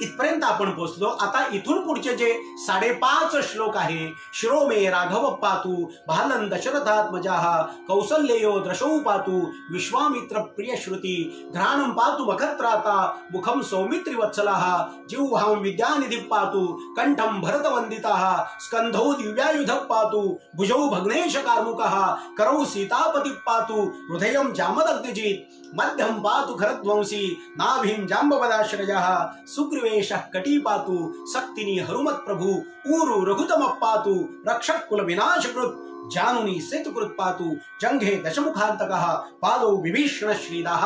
इथपर्यंत आपण पोहोचलो. आता इथून पुढचे जे 5.5 श्लोक आहे, शिरोमे राघव पातू भालन दशरथात्मजाः कौसल्ययो द्रशौ पातू विश्वामित्र प्रिय श्रुती घ्राणं पातु मखत्राता मुखं सौमित्री वत्सलाः जिह्वां विद्यानिधि पातु कंठं भरतवंदिताः स्कंधौ दिव्यायुध पातु भुजौ भग्नेश कार्मुकः करौ सीतापति पातु हृदयं जामदग्निजित् मध्यम पातु खरध्वंसी नाभिं जाम्बवदाश्रयः सुग्रीवेशः कटी पातु शक्तिनी हनुमत प्रभु ऊरु रघुतम पातु रक्षक कुल विनाशकृत जानुनी सेतुकृत पातु जंघे दशमुखांतकः पादौ विभीषण श्रीदाः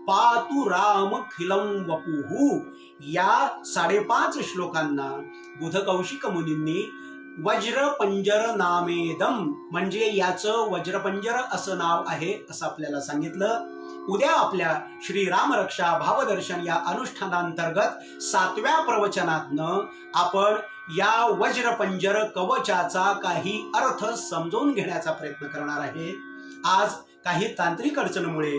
पातु राम खिलं वपुः. या 5.5 श्लोकांना बुध कौशिक मुनींनी वज्रपंजर नामेदम म्हणजे याचं वज्रपंजर असं नाव आहे असं आपल्याला सांगितलं. उद्या आपल्या श्री रामरक्षा भावदर्शन या अनुष्ठानांतर्गत 7व्या प्रवचनातनं आपण या वज्रपंजर कवचाचा काही अर्थ समजून घेण्याचा प्रयत्न करणार आहे. आज काही तांत्रिक अडचणीमुळे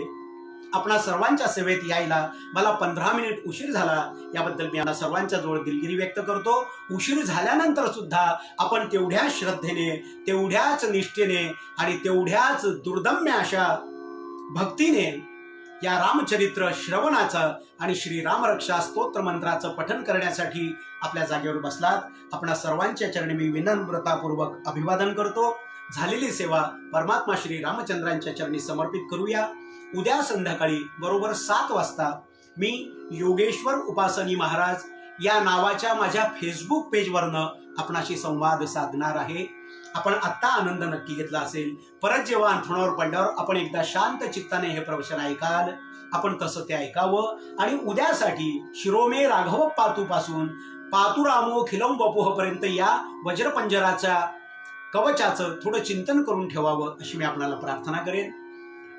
आपणा सर्वांच्या सेवेत यायला मला 15 मिनिट उशीर झाला, याबद्दल मी आपल्या सर्वांच्या जवळ दिलगिरी व्यक्त करतो. उशीर झाल्यानंतर सुद्धा आपण तेवढ्याच श्रद्धेने, तेवढ्याच निष्ठेने आणि तेवढ्याच दुर्दम्य अशा भक्तीने या रामचरित्र श्रवणाचं आणि श्री रामरक्षा स्तोत्र मंत्राचं पठण करण्यासाठी आपल्या जागेवर बसलात. आपणा सर्वांच्या चरणी मी विनम्रतापूर्वक अभिवादन करतो. झालेली सेवा परमात्मा श्री रामचंद्रांच्या चरणी समर्पित करूया. उद्या संध्याकाळी बरोबर 7 वाजता मी योगेश्वर उपासनी महाराज या नावाच्या माझ्या फेसबुक पेजवरनं आपणाशी संवाद साधणार आहे. आपण आत्ता आनंद नक्की घेतला असेल. परत जेव्हा अंथरुणावर पडल्यावर आपण एकदा शांत चित्ताने हे प्रवचन ऐकाल. आपण तसं ते ऐकावं आणि उद्यासाठी शिरोमे राघव पातू पासून पातुरामो खिलं वपुः पर्यंत या वज्रपंजराच्या कवचाचं थोडं चिंतन करून ठेवावं अशी मी आपल्याला प्रार्थना करेन.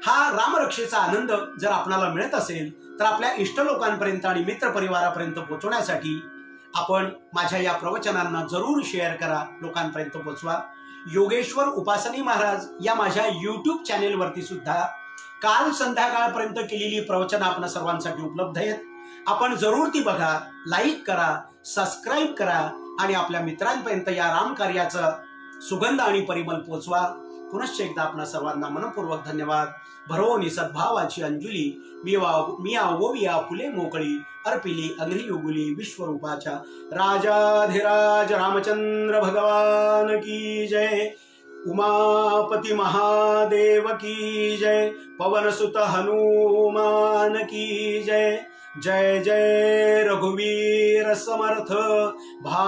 हा रामरक्षेचा आनंद जर आपल्याला मिळत असेल तर आपल्या इष्ट लोकांपर्यंत आणि मित्र परिवारापर्यंत पोहोचवण्यासाठी आपण माझ्या या प्रवचनांना जरूर शेअर करा, लोकांपर्यंत पोहोचवा. योगेश्वर उपासनी महाराज या माझ्या YouTube चॅनेलवरती सुद्धा काल संध्याकाळपर्यंत केलेली प्रवचन आपण सर्वांसाठी उपलब्ध आहेत. आपण जरूर ती बघा, लाईक करा, सबस्क्राईब करा आणि आपल्या मित्रांपर्यंत या राम कार्याचा सुगंध आणि परिमल पोचवा. पुनश्च एकदा आपणा सर्वांना मनपूर्वक धन्यवाद. भरोनी सद्भावाची अंजुली मी आवोविया फुले मोकळी अर्पिली अंघ्री युगुली विश्वरूपाच्या राजाधिराज रामचंद्र भगवान की जय. उमापति महादेव की जय. पवनसुत हनुमान की जय. जय जय रघुवीर समर्थ भा